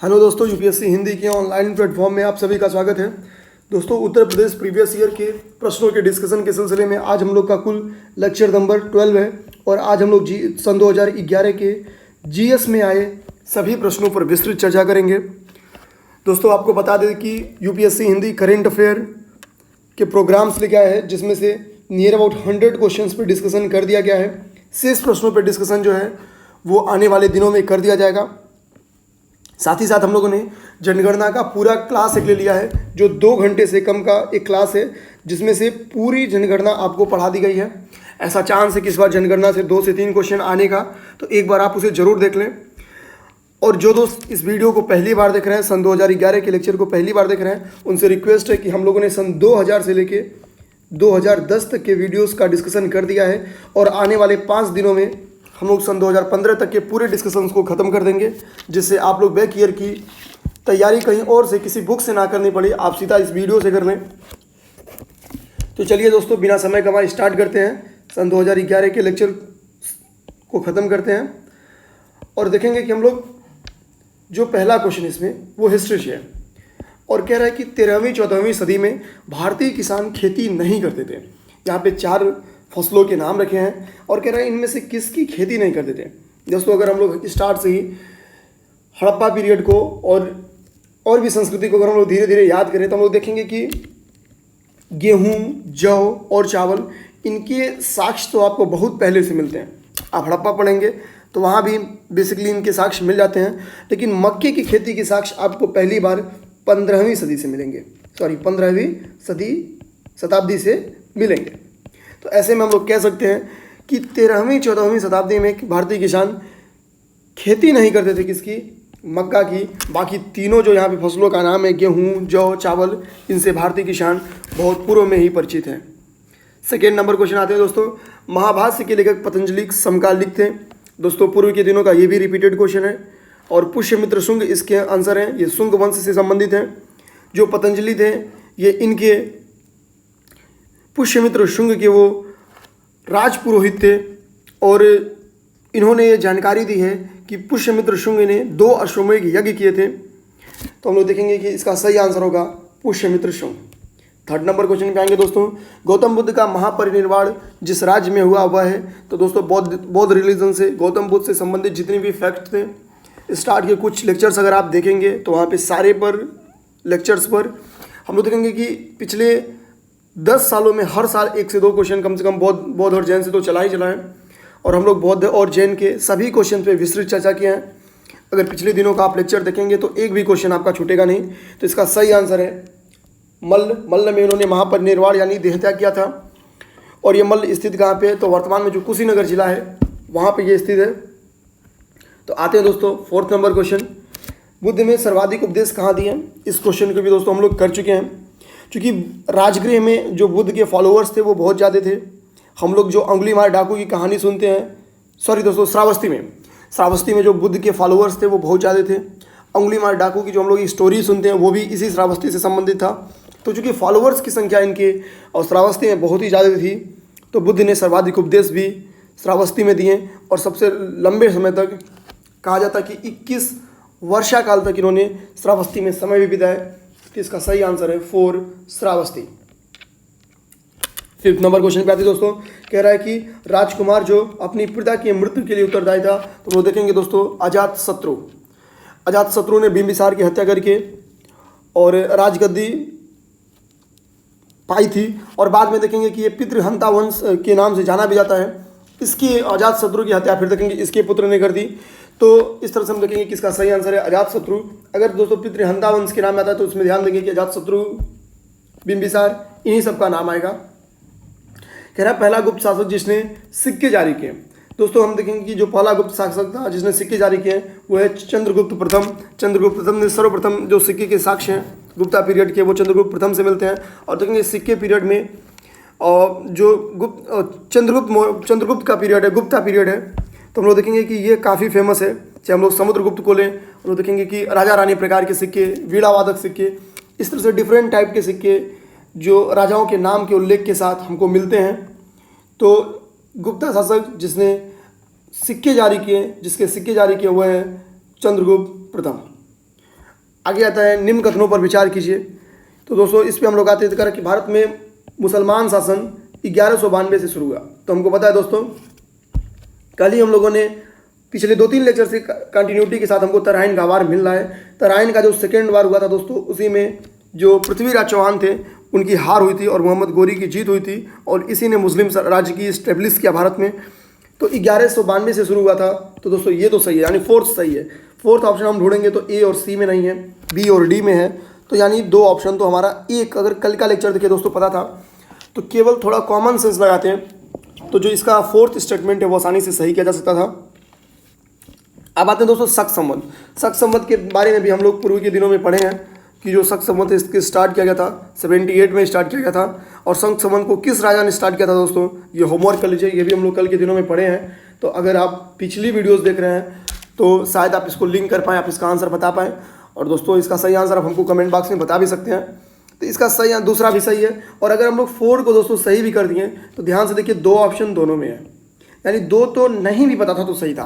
Hello दोस्तों, UPSC Hindi के online platform में आप सभी का स्वागत है। दोस्तों, उत्तर प्रदेश प्रीवियस ईयर के प्रश्नों के डिस्कशन के सिलसिले में आज हम लोग का कुल लेक्चर नंबर 12 है और आज हम लोग सन 2011 के जीएस में आए सभी प्रश्नों पर विस्तृत चर्चा करेंगे। दोस्तों, आपको बता दें कि यूपीएससी हिंदी करेंट अफेयर के प्रोग्राम्स लेके आए हैं, जिसमें से नियर अबाउट 100 क्वेश्चंस पर डिस्कशन कर दिया गया है। शेष प्रश्नों पर डिस्कशन जो है वो आने वाले दिनों में कर दिया जाएगा। साथ ही साथ हम लोगों ने जनगणना का पूरा क्लास एक ले लिया है, जो 2 घंटे से कम का एक क्लास है, जिसमें से पूरी जनगणना आपको पढ़ा दी गई है। ऐसा चांस है कि इस बार जनगणना से 2 से 3 क्वेश्चन आने का, तो एक बार आप उसे जरूर देख लें। और जो दोस्त इस वीडियो को पहली बार देख रहे हैं, सन 2011 के लेक्चर को पहली बार देख रहे हैं, उनसे रिक्वेस्ट है कि हम लोगों ने सन 2000 से लेके 2010 तक के वीडियोज़ का डिस्कशन कर दिया है और आने वाले 5 दिनों में हम लोग सन 2015 तक के पूरे डिस्कशंस को ख़त्म कर देंगे, जिससे आप लोग बैक ईयर की तैयारी कहीं और से किसी बुक से ना करनी पड़े, आप सीधा इस वीडियो से कर लें। तो चलिए दोस्तों, बिना समय गंवाए स्टार्ट करते हैं। सन 2011 के लेक्चर को ख़त्म करते हैं और देखेंगे कि हम लोग जो पहला क्वेश्चन इसमें वो हिस्ट्री से है और कह रहा है कि 13वीं 14वीं सदी में भारतीय किसान खेती नहीं करते थे। यहाँ पे 4 फसलों के नाम रखे हैं और कह रहे हैं इनमें से किसकी खेती नहीं करते थे। दोस्तों, अगर हम लोग स्टार्ट से ही हड़प्पा पीरियड को और भी संस्कृति को अगर हम लोग धीरे धीरे याद करें तो हम लोग देखेंगे कि गेहूँ, जौ और चावल, इनके साक्ष्य तो आपको बहुत पहले से मिलते हैं। आप हड़प्पा पढ़ेंगे तो वहाँ भी बेसिकली इनके साक्ष्य मिल जाते हैं, लेकिन मक्के की खेती के साक्ष्य आपको पहली बार 15वीं सदी से मिलेंगे, 15वीं शताब्दी से मिलेंगे। तो ऐसे में हम लोग कह सकते हैं कि 13वीं 14वीं शताब्दी में भारतीय किसान खेती नहीं करते थे किसकी, मक्का की। बाकी तीनों जो यहाँ पे फसलों का नाम है, गेहूँ, जौ, चावल, इनसे भारतीय किसान बहुत पूर्व में ही परिचित हैं। सेकेंड नंबर क्वेश्चन आते हैं दोस्तों, महाभाष्य के लेखक पतंजलि समकालिक थे। दोस्तों, पूर्व के दिनों का ये भी रिपीटेड क्वेश्चन है और पुष्यमित्र शुंग इसके आंसर हैं। ये शुंग वंश से संबंधित हैं। जो पतंजलि थे ये इनके पुष्यमित्र शुंग के वो राजपुरोहित थे और इन्होंने ये जानकारी दी है कि पुष्यमित्र शुंग ने 2 अश्वमेध यज्ञ किए थे। तो हम लोग देखेंगे कि इसका सही आंसर होगा Pushyamitra Shunga. Third number question पे आएंगे दोस्तों, गौतम बुद्ध का महापरिनिर्वाण जिस राज्य में हुआ है। तो दोस्तों, बौद्ध रिलीजन से, गौतम बुद्ध से संबंधित जितने भी फैक्ट थे, स्टार्ट के कुछ लेक्चर्स अगर आप देखेंगे तो वहाँ पे सारे पर लेक्चर्स पर हम लोग देखेंगे कि पिछले 10 सालों में हर साल 1 से 2 क्वेश्चन कम से कम बौद्ध और जैन से तो चला है और हम लोग बौद्ध और जैन के सभी क्वेश्चन पे विस्तृत चर्चा किए हैं। अगर पिछले दिनों का आप लेक्चर देखेंगे तो एक भी क्वेश्चन आपका छूटेगा नहीं। तो इसका सही आंसर है मल्ल में इन्होंने महापरिनिर्वाण यानी देहत्याग किया था। और ये मल्ल स्थित कहाँ पे है, तो वर्तमान में जो कुशीनगर जिला है वहाँ पर ये स्थित है। तो आते हैं दोस्तों फोर्थ नंबर क्वेश्चन, बुद्ध में सर्वाधिक उपदेश कहाँ दिए हैं। इस क्वेश्चन को भी दोस्तों हम लोग कर चुके हैं, क्योंकि राजगृह में जो बुद्ध के फॉलोअर्स थे वो बहुत ज़्यादा थे। हम लोग जो अंगुलीमाल डाकू की कहानी सुनते हैं, सॉरी दोस्तों, श्रावस्ती में जो बुद्ध के फॉलोअर्स थे वो बहुत ज़्यादा थे। अंगुलीमाल डाकू की जो हम लोग स्टोरी सुनते हैं वो भी इसी श्रावस्ती से संबंधित था। तो चूँकि फॉलोअर्स की संख्या इनके और श्रावस्ती में बहुत ही ज़्यादा थी, तो बुद्ध ने सर्वाधिक उपदेश भी श्रावस्ती में दिए और सबसे लंबे समय तक कहा जाता कि 21 वर्षा काल तक इन्होंने श्रावस्ती में समय भी बिताया। तो इसका सही आंसर है 4 श्रावस्ती। फिफ्थ नंबर क्वेश्चन पे आते दोस्तों, कह रहा है कि राजकुमार जो अपनी पिता की मृत्यु के लिए उत्तरदायी था, तो वो देखेंगे दोस्तों अजातशत्रु ने बिंबिसार की हत्या करके और राजगद्दी पाई थी। और बाद में देखेंगे कि ये पितृहंता वंश के नाम से जाना भी जाता है। इसकी अजातशत्रु की हत्या फिर देखेंगे इसके पुत्र ने कर दी। तो इस तरह से हम देखेंगे कि इसका सही आंसर है अजातशत्रु। अगर दोस्तों पितृहंता वंश के नाम आता है तो उसमें ध्यान देंगे कि अजातशत्रु, बिंबिसार, इन्हीं सबका नाम आएगा। कह रहा है पहला गुप्त शासक जिसने सिक्के जारी किए। दोस्तों, हम देखेंगे कि जो पहला गुप्त शासक था जिसने सिक्के जारी किए वो है चंद्रगुप्त प्रथम। चंद्रगुप्त प्रथम ने सर्वप्रथम जो सिक्के के साक्ष्य हैं गुप्ता पीरियड के, वो चंद्रगुप्त प्रथम से मिलते हैं। और देखेंगे सिक्के पीरियड में जो चंद्रगुप्त का पीरियड है, गुप्ता पीरियड है, तो हम लोग देखेंगे कि ये काफ़ी फेमस है। चाहे हम लोग समुद्रगुप्त को लें, हम लोग देखेंगे कि राजा रानी प्रकार के सिक्के, वीणावादक सिक्के, इस तरह से डिफरेंट टाइप के सिक्के जो राजाओं के नाम के उल्लेख के साथ हमको मिलते हैं। तो गुप्ता शासक जिसने सिक्के जारी किए, जिसके सिक्के जारी किए हुए हैं चंद्रगुप्त प्रथम। आगे आता है निम्न कथनों पर विचार कीजिए। तो दोस्तों इस पे हम लोग आते हैं कि भारत में मुसलमान शासन 1192 से शुरू हुआ। तो हमको पता है दोस्तों, कल ही हम लोगों ने पिछले 2-3 लेक्चर से कंटिन्यूटी के साथ हमको तराइन का वार मिल रहा है। तराइन का जो सेकेंड वार हुआ था दोस्तों, उसी में जो पृथ्वीराज चौहान थे उनकी हार हुई थी और मोहम्मद गोरी की जीत हुई थी, और इसी ने मुस्लिम राज्य की इस्टेब्लिश किया भारत में। तो 1192 से शुरू हुआ था। तो दोस्तों ये तो सही है, यानी फोर्थ सही है। फोर्थ ऑप्शन हम ढूंढेंगे तो ए और सी में नहीं है, बी और डी में है। तो यानी 2 ऑप्शन तो हमारा एक, अगर कल का लेक्चर देखिए दोस्तों पता था, तो केवल थोड़ा कॉमन सेंस लगाते हैं तो जो इसका फोर्थ स्टेटमेंट है वो आसानी से सही किया जा सकता था। अब आते हैं दोस्तों शक संवत। शक संवत के बारे में भी हम लोग पूर्व के दिनों में पढ़े हैं कि जो शक संवत इसके स्टार्ट किया गया था 78 में स्टार्ट किया गया था। और शक संवत को किस राजा ने स्टार्ट किया था दोस्तों, ये होमवर्क कर लीजिए, ये भी हम लोग कल के दिनों में पढ़े हैं। तो अगर आप पिछली वीडियोस देख रहे हैं तो शायद आप इसको लिंक कर पाएँ, आप इसका आंसर बता पाएँ। और दोस्तों इसका सही आंसर आप हमको कमेंट बॉक्स में बता भी सकते हैं। तो इसका सही दूसरा भी सही है। और अगर हम लोग 4 को दोस्तों सही भी कर दिए तो ध्यान से देखिए 2 ऑप्शन दोनों में है, यानी 2 तो नहीं भी पता था तो सही था।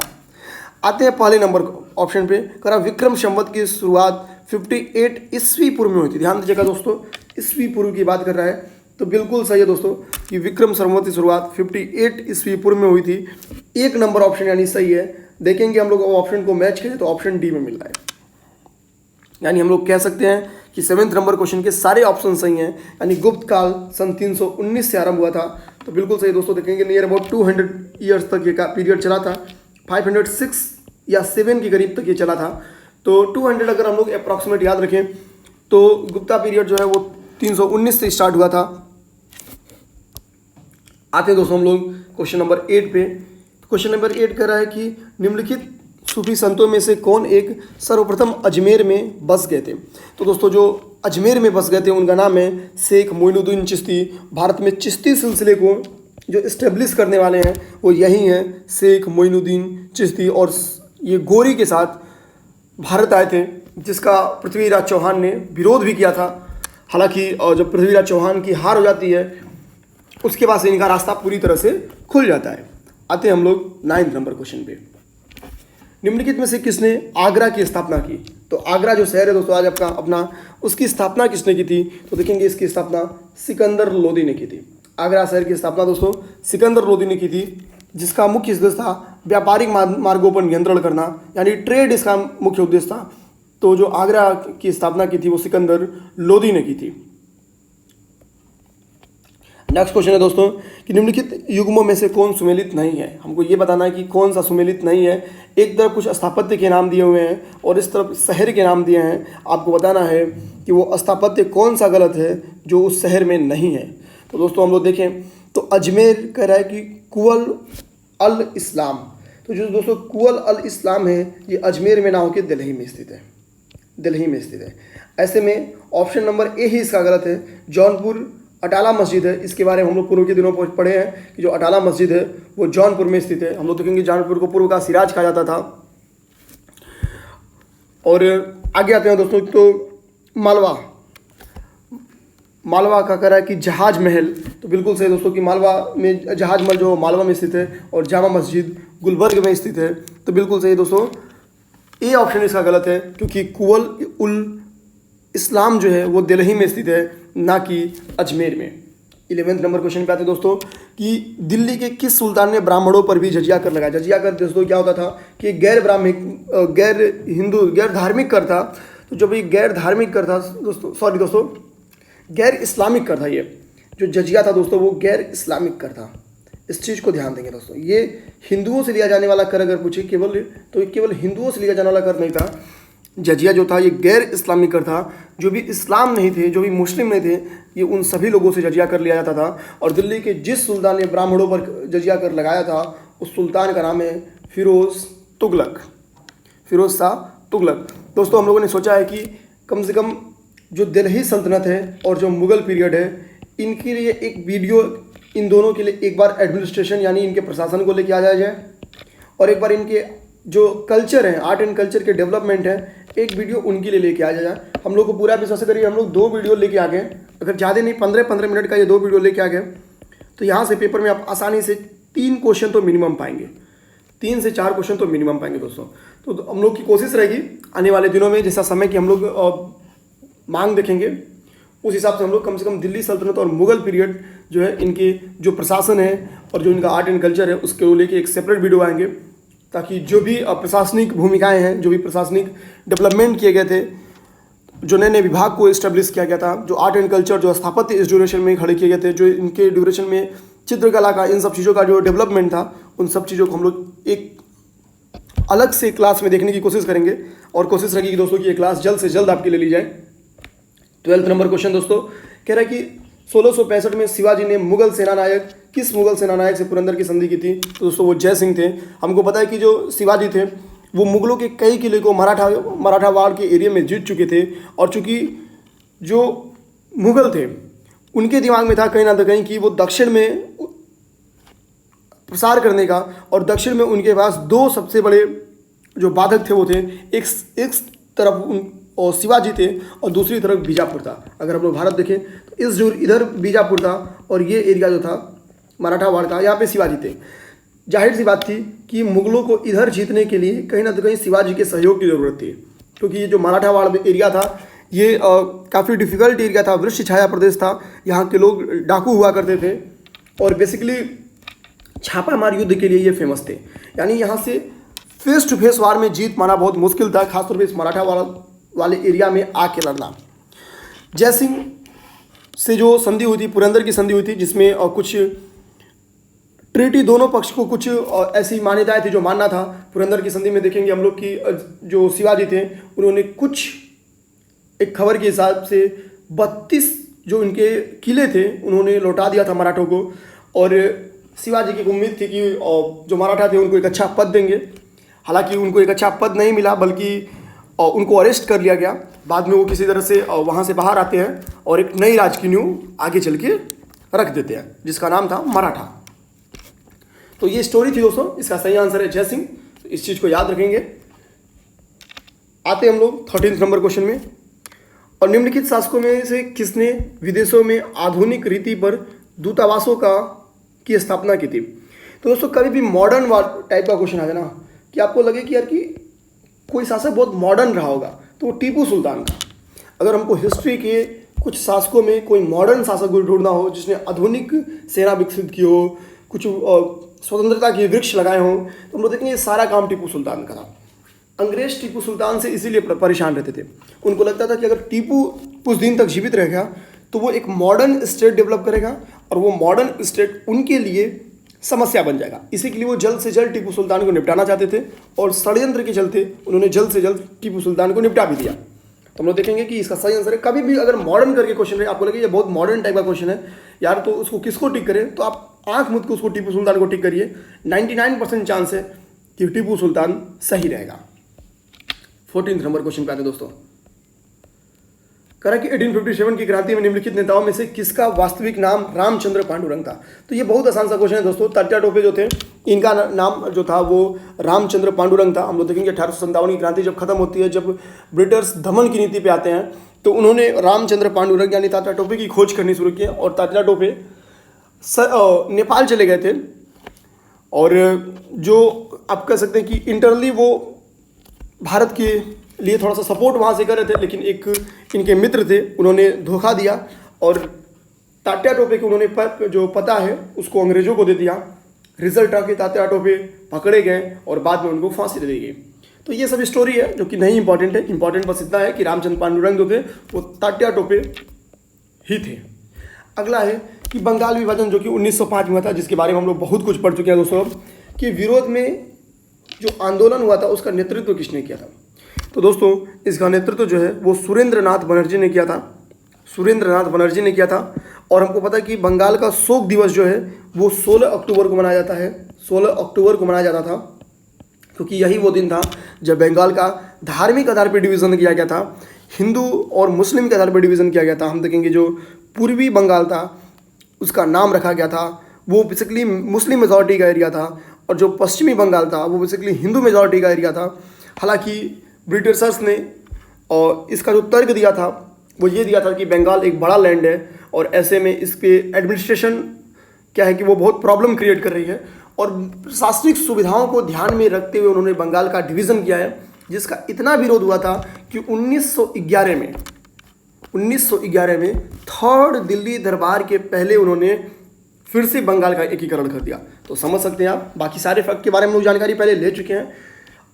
आते हैं पहले नंबर ऑप्शन पे, करा विक्रम संवत की शुरुआत 58 ईस्वी पूर्व में हुई थी। ध्यान दीजिएगा दोस्तों, ईस्वी पूर्व की बात कर रहा है तो बिल्कुल सही है दोस्तों कि विक्रम संवत की शुरुआत 58 ईस्वी पूर्व में हुई थी। 1 नंबर ऑप्शन यानी सही है। देखेंगे हम लोग ऑप्शन को मैच करें तो ऑप्शन डी में मिल रहा है, यानी हम लोग कह सकते हैं कि 7वें नंबर क्वेश्चन के सारे ऑप्शन सही हैं। यानी गुप्त काल सन 319 से आरंभ हुआ था, तो बिल्कुल सही दोस्तों। देखेंगे नियर अबाउट 200 ईयर्स तक ये पीरियड चला था। 506 या 7 के करीब तक ये चला था। तो 200 अगर हम लोग अप्रॉक्सीमेट याद रखें तो गुप्ता पीरियड जो है वो 319 से स्टार्ट हुआ था। आते हैं दोस्तों हम लोग क्वेश्चन नंबर 8 पे। क्वेश्चन नंबर 8 कह रहा है कि निम्नलिखित सूफी संतों में से कौन एक सर्वप्रथम अजमेर में बस गए थे। तो दोस्तों जो अजमेर में बस गए थे उनका नाम है शेख मोइनुद्दीन चिश्ती। भारत में चिश्ती सिलसिले को जो इस्टेब्लिश करने वाले हैं वो यही हैं, शेख मोइनुद्दीन चिश्ती। और ये गोरी के साथ भारत आए थे, जिसका पृथ्वीराज चौहान ने विरोध भी किया था। हालांकि जब पृथ्वीराज चौहान की हार हो जाती है उसके बाद से इनका रास्ता पूरी तरह से खुल जाता है। आते हैं हम लोग 9 नंबर क्वेश्चन पे। निम्नलिखित में से किसने आगरा की स्थापना की। तो आगरा जो शहर है दोस्तों आज आपका अपना, उसकी स्थापना किसने की थी। तो देखेंगे इसकी स्थापना सिकंदर लोदी ने की थी। आगरा शहर की स्थापना दोस्तों सिकंदर लोदी ने की थी, जिसका मुख्य उद्देश्य था व्यापारिक मार्गों पर नियंत्रण करना, यानी ट्रेड इसका मुख्य उद्देश्य था। तो जो आगरा की स्थापना की थी वो सिकंदर लोदी ने की थी। नेक्स्ट क्वेश्चन है दोस्तों कि निम्नलिखित युग्मों में से कौन सुमेलित नहीं है। हमको ये बताना है कि कौन सा सुमेलित नहीं है। एक तरफ कुछ स्थापत्य के नाम दिए हुए हैं और इस तरफ शहर के नाम दिए हैं। आपको बताना है कि वो स्थापत्य कौन सा गलत है जो उस शहर में नहीं है। तो दोस्तों हम लोग देखें तो अजमेर कह रहा है कि कुवल अल इस्लाम। तो जो दोस्तों कुवल अल इस्लाम है ये अजमेर में ना होकर दिल्ली में स्थित है, दिल्ली में स्थित है। ऐसे में ऑप्शन नंबर ए ही इसका गलत है। जौनपुर अटाला मस्जिद है, इसके बारे में हम लोग पूर्व के दिनों में पढ़े हैं कि जो अटाला मस्जिद है वो जौनपुर में स्थित है। हम लोग देखेंगे जौनपुर को पूर्व का सिराज कहा जाता था। और आगे आते हैं दोस्तों तो मालवा का कह रहा है कि जहाज महल। तो बिल्कुल सही दोस्तों कि मालवा में जहाज महल जो मालवा में स्थित है और जामा मस्जिद गुलबर्ग में स्थित है। तो बिल्कुल सही दोस्तों ए ऑप्शन इसका गलत है, क्योंकि कुवल उल इस्लाम जो है वो दिल्ली में स्थित है, ना कि अजमेर में। 11वें नंबर क्वेश्चन पे आते हैं दोस्तों कि दिल्ली के किस सुल्तान ने ब्राह्मणों पर भी जजिया कर लगाया। जजिया कर दोस्तों क्या होता था कि गैर धार्मिक कर था। तो जब ये गैर धार्मिक कर था दोस्तों गैर इस्लामिक कर था, ये जो जजिया था दोस्तों वो गैर इस्लामिक कर था। इस चीज़ को ध्यान देंगे दोस्तों। ये हिंदुओं से लिया जाने वाला कर अगर पूछे केवल हिंदुओं से लिया जाने वाला कर नहीं था। जजिया जो था ये गैर इस्लामिक कर था। जो भी इस्लाम नहीं थे, जो भी मुस्लिम नहीं थे, ये उन सभी लोगों से जजिया कर लिया जाता था। और दिल्ली के जिस सुल्तान ने ब्राह्मणों पर जजिया कर लगाया था उस सुल्तान का नाम है फिरोज शाह तुगलक। दोस्तों हम लोगों ने सोचा है कि कम से कम जो दिल्ली सल्तनत है और जो मुग़ल पीरियड है, इनके लिए एक वीडियो, इन दोनों के लिए एक बार एडमिनिस्ट्रेशन यानी इनके प्रशासन को लेके आ जाया जाए, और एक बार इनके जो कल्चर है, आर्ट एंड कल्चर के डेवलपमेंट है, एक वीडियो उनके लिए लेके आ जाए। हम लोग को पूरा विश्वास करिए, हम लोग 2 वीडियो लेके आ गए। अगर ज़्यादा नहीं 15-15 मिनट का ये 2 वीडियो लेके आ गए तो यहाँ से पेपर में आप आसानी से 3 क्वेश्चन तो मिनिमम पाएंगे, 3 से 4 क्वेश्चन तो मिनिमम पाएंगे दोस्तों। तो हम लोग की कोशिश रहेगी आने वाले दिनों में, जैसा समय की हम लोग मांग देखेंगे, उस हिसाब से हम लोग कम से कम दिल्ली सल्तनत और मुगल पीरियड जो है, इनके जो प्रशासन है और जो इनका आर्ट एंड कल्चर है, उसके लेके एक सेपरेट वीडियो आएंगे, ताकि जो भी प्रशासनिक भूमिकाएं हैं, जो भी प्रशासनिक डेवलपमेंट किए गए थे, जो नए नए विभाग को इस्टेब्लिश किया गया था, जो आर्ट एंड कल्चर, जो स्थापत्य इस ड्यूरेशन में खड़े किए गए थे, जो इनके ड्यूरेशन में चित्रकला का, इन सब चीज़ों का जो डेवलपमेंट था, उन सब चीज़ों को हम लोग एक अलग से क्लास में देखने की कोशिश करेंगे। और कोशिश रहेगी कि दोस्तों की ये क्लास जल्द से जल्द आपके लिए ली जाए। 12th नंबर क्वेश्चन दोस्तों कह रहा है कि 1665 में शिवाजी ने मुगल सेनानायक, किस मुगल सेनानायक से पुरंदर की संधि की थी? तो दोस्तों वो जय सिंह थे। हमको पता है कि जो शिवाजी थे वो मुगलों के कई किले को मराठावाड़ के एरिया में जीत चुके थे, और चूंकि जो मुगल थे उनके दिमाग में था कहीं ना कहीं कि वो दक्षिण में प्रसार करने का, और दक्षिण में उनके पास दो सबसे बड़े जो बाधक थे वो थे, एक तरफ और शिवाजी थे और दूसरी तरफ बीजापुर था। अगर हम लोग भारत देखें तो इस जो इधर बीजापुर था और ये एरिया जो था मराठावाड़ का, यहाँ पे शिवाजी थे। जाहिर सी बात थी कि मुगलों को इधर जीतने के लिए कहीं ना कहीं शिवाजी के सहयोग की ज़रूरत थी, क्योंकि ये जो मराठावाड़ एरिया था ये काफ़ी डिफ़िकल्ट एरिया था, वृक्ष छाया प्रदेश था, यहाँ के लोग डाकू हुआ करते थे और बेसिकली छापामार युद्ध के लिए ये फेमस थे। यानी यहाँ से फेस टू फेस वार में जीत पाना बहुत मुश्किल था, खासतौर पर इस मराठावाड़ वाले एरिया में आके लड़ना। जय सिंह से जो संधि हुई थी, पुरंदर की संधि हुई थी, जिसमें कुछ ट्रीटी दोनों पक्ष को कुछ ऐसी मान्यताएं थी जो मानना था। पुरंदर की संधि में देखेंगे हम लोग कि जो शिवाजी थे उन्होंने कुछ एक खबर के हिसाब से 32 जो उनके किले थे उन्होंने लौटा दिया था मराठों को, और शिवाजी की उम्मीद थी कि जो मराठा थे उनको एक अच्छा पद देंगे। हालांकि उनको एक अच्छा पद नहीं मिला, बल्कि उनको अरेस्ट कर लिया गया। बाद में वो किसी तरह से वहाँ से बाहर आते हैं और एक नई राज की नींव आगे चल के रख देते हैं, जिसका नाम था मराठा। तो ये स्टोरी थी दोस्तों, इसका सही आंसर है जय सिंह। इस चीज़ को याद रखेंगे। आते हम लोग 13th नंबर क्वेश्चन में। और निम्नलिखित शासकों में से किसने विदेशों में आधुनिक रीति पर दूतावासों की स्थापना की थी? तो दोस्तों कभी भी मॉडर्न टाइप का क्वेश्चन आ जाए ना, कि आपको लगे कि यार कि कोई शासक बहुत मॉडर्न रहा होगा, तो वो टीपू सुल्तान का। अगर हमको हिस्ट्री के कुछ शासकों में कोई मॉडर्न शासक को ढूंढना हो जिसने आधुनिक सेना विकसित की हो, कुछ स्वतंत्रता के वृक्ष लगाए हों, तो हम लोग देखेंगे ये सारा काम टीपू सुल्तान का था। अंग्रेज टीपू सुल्तान से इसीलिए परेशान रहते थे। उनको लगता था कि अगर टीपू कुछ दिन तक जीवित रहेगा तो वो एक मॉडर्न स्टेट डेवलप करेगा, और वो मॉडर्न स्टेट उनके लिए समस्या बन जाएगा। इसी के लिए वो जल्द से जल्द टीपू सुल्तान को निपटाना चाहते थे, और षड्यंत्र के चलते उन्होंने जल्द से जल्द टीपू सुल्तान को निपटा भी दिया। तो हम लोग देखेंगे कि इसका सही आंसर है। कभी भी अगर मॉडर्न करके क्वेश्चन है, आपको लगे ये बहुत मॉडर्न टाइप का क्वेश्चन है यार, तो उसको किसको टिक करें, तो आप आंख मूंद के उसको टीपू सुल्तान को टिक करिए। 99% चांस है कि टीपू सुल्तान सही रहेगा। 14th नंबर क्वेश्चन पे आते हैं दोस्तों। करा कि 1857 की क्रांति में निम्नलिखित नेताओं में से किसका वास्तविक नाम रामचंद्र पांडुरंग था? तो ये बहुत आसान सा क्वेश्चन है दोस्तों। तात्या टोपे जो थे, इनका नाम जो था वो रामचंद्र पांडुरंग था। हम लोग देखेंगे 1857 की क्रांति जब खत्म होती है, जब ब्रिटिश दमन की नीति पे आते हैं, तो उन्होंने रामचंद्र पांडुरंग यानी तात्या टोपे की खोज करनी शुरू की। और तात्या टोपे नेपाल चले गए थे, और जो आप कह सकते हैं कि इंटरनली वो भारत के लिए थोड़ा सा सपोर्ट वहाँ से कर रहे थे, लेकिन एक इनके मित्र थे, उन्होंने धोखा दिया और तात्या टोपे को उन्होंने जो पता है उसको अंग्रेजों को दे दिया। रिजल्ट आके तात्या टोपे पकड़े गए और बाद में उनको फांसी दे दी गई। तो ये सब स्टोरी है जो कि नहीं इंपॉर्टेंट है। इंपॉर्टेंट बस इतना है कि रामचंद्र पांडुरंग जो थे वो तात्या टोपे ही थे। अगला है कि बंगाल विभाजन जो कि 1905 में हुआ था, जिसके बारे में हम लोग बहुत कुछ पढ़ चुके हैं दोस्तों, कि विरोध में जो आंदोलन हुआ था उसका नेतृत्व किसने किया था? तो दोस्तों इसका नेतृत्व जो है वो सुरेंद्र नाथ बनर्जी ने किया था। सुरेंद्र नाथ बनर्जी ने किया था। और हमको पता है कि बंगाल का शोक दिवस जो है वो 16 अक्टूबर को मनाया जाता है। 16 अक्टूबर को मनाया जाता था क्योंकि यही वो दिन था जब बंगाल का धार्मिक आधार पर डिवीज़न किया गया था। हिंदू और मुस्लिम के आधार पर डिवीज़न किया गया था। हम देखेंगे जो पूर्वी बंगाल था उसका नाम रखा गया था, वो बेसिकली मुस्लिम मेजॉरिटी का एरिया था, और जो पश्चिमी बंगाल था वो बेसिकली हिंदू मेजॉरिटी का एरिया था। हालांकि ब्रिटिशर्स ने और इसका जो तर्क दिया था वो ये दिया था कि बंगाल एक बड़ा लैंड है और ऐसे में इसके एडमिनिस्ट्रेशन क्या है कि वो बहुत प्रॉब्लम क्रिएट कर रही है, और प्रशासनिक सुविधाओं को ध्यान में रखते हुए उन्होंने बंगाल का डिवीज़न किया है, जिसका इतना विरोध हुआ था कि 1911 में थर्ड दिल्ली दरबार के पहले उन्होंने फिर से बंगाल का एकीकरण कर दिया। तो समझ सकते हैं आप, बाकी सारे फैक्ट के बारे में लोग जानकारी पहले ले चुके हैं।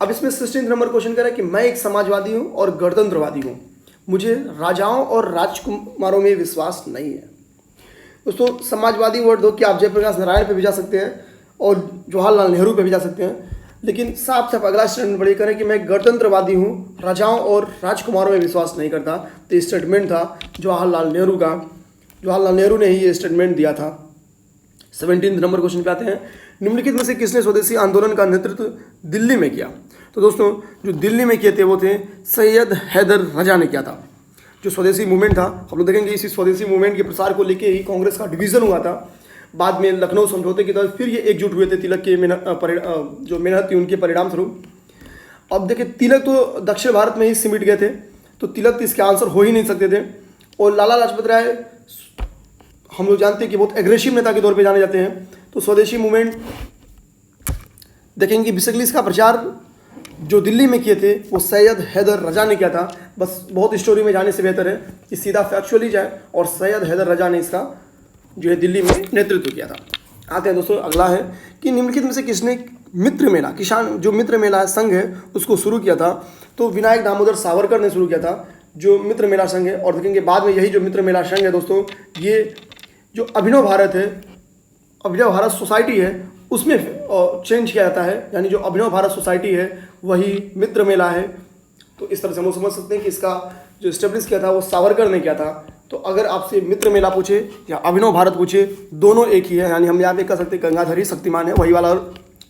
अब इसमें 16 नंबर क्वेश्चन कह रहा है कि मैं एक समाजवादी हूँ और गणतंत्रवादी हूँ, मुझे राजाओं और राजकुमारों में विश्वास नहीं है। दोस्तों समाजवादी वर्ड दो कि आप जयप्रकाश नारायण पे भी जा सकते हैं और जवाहरलाल नेहरू पे भी जा सकते हैं, लेकिन साफ साफ अगला स्टेटमेंट बड़ी करें कि मैं गणतंत्रवादी हूँ, राजाओं और राजकुमारों में विश्वास नहीं करता। तो ये स्टेटमेंट था जवाहरलाल नेहरू का, जवाहरलाल नेहरू ने ही ये स्टेटमेंट दिया था। 17 नंबर क्वेश्चन पे आते हैं, निम्नलिखित में से किसने स्वदेशी आंदोलन का नेतृत्व दिल्ली में किया? तो दोस्तों जो दिल्ली में किए थे वो थे सैयद हैदर रजा ने किया था। जो स्वदेशी मूवमेंट था, हम लोग देखेंगे इसी स्वदेशी मूवमेंट के प्रसार को लेके ही कांग्रेस का डिवीज़न हुआ था। बाद में लखनऊ समझौते की तरफ फिर ये एकजुट हुए थे तिलक के जो मेहनत थी उनके परिणाम स्वरूप। अब देखिए तिलक तो दक्षिण भारत में ही सिमट गए थे, तो तिलक तो इसके आंसर हो ही नहीं सकते थे। और लाला लाजपत राय हम लोग जानते हैं कि बहुत एग्रेसिव नेता के तौर पे जाने जाते हैं। तो स्वदेशी मूवमेंट देखेंगे बेसिकली इसका प्रचार जो दिल्ली में किए थे वो सैयद हैदर रजा ने किया था। बस बहुत स्टोरी में जाने से बेहतर है कि सीधा फैक्चुअली जाए, और सैयद हैदर रजा ने इसका जो है दिल्ली में नेतृत्व किया था। आते हैं दोस्तों, अगला है कि निम्नलिखित में से किसने मित्र मेला, किसान जो मित्र मेला संघ है उसको शुरू किया था? तो विनायक दामोदर सावरकर ने शुरू किया था जो मित्र मेला संघ है। और देखेंगे बाद में यही जो मित्र मेला संघ है दोस्तों, ये जो अभिनव भारत है, अभिनव भारत सोसाइटी है, उसमें चेंज किया जाता है, यानी जो अभिनव भारत सोसाइटी है वही मित्र मेला है। तो इस तरह से हम लोग समझ सकते हैं कि इसका जो इस्टेब्लिश किया था वो सावरकर ने किया था। तो अगर आपसे मित्र मेला पूछे या अभिनव भारत पूछे, दोनों एक ही है, यानी हम यहाँ पे कह सकते हैं गंगाधर ही शक्तिमान है, वही वाला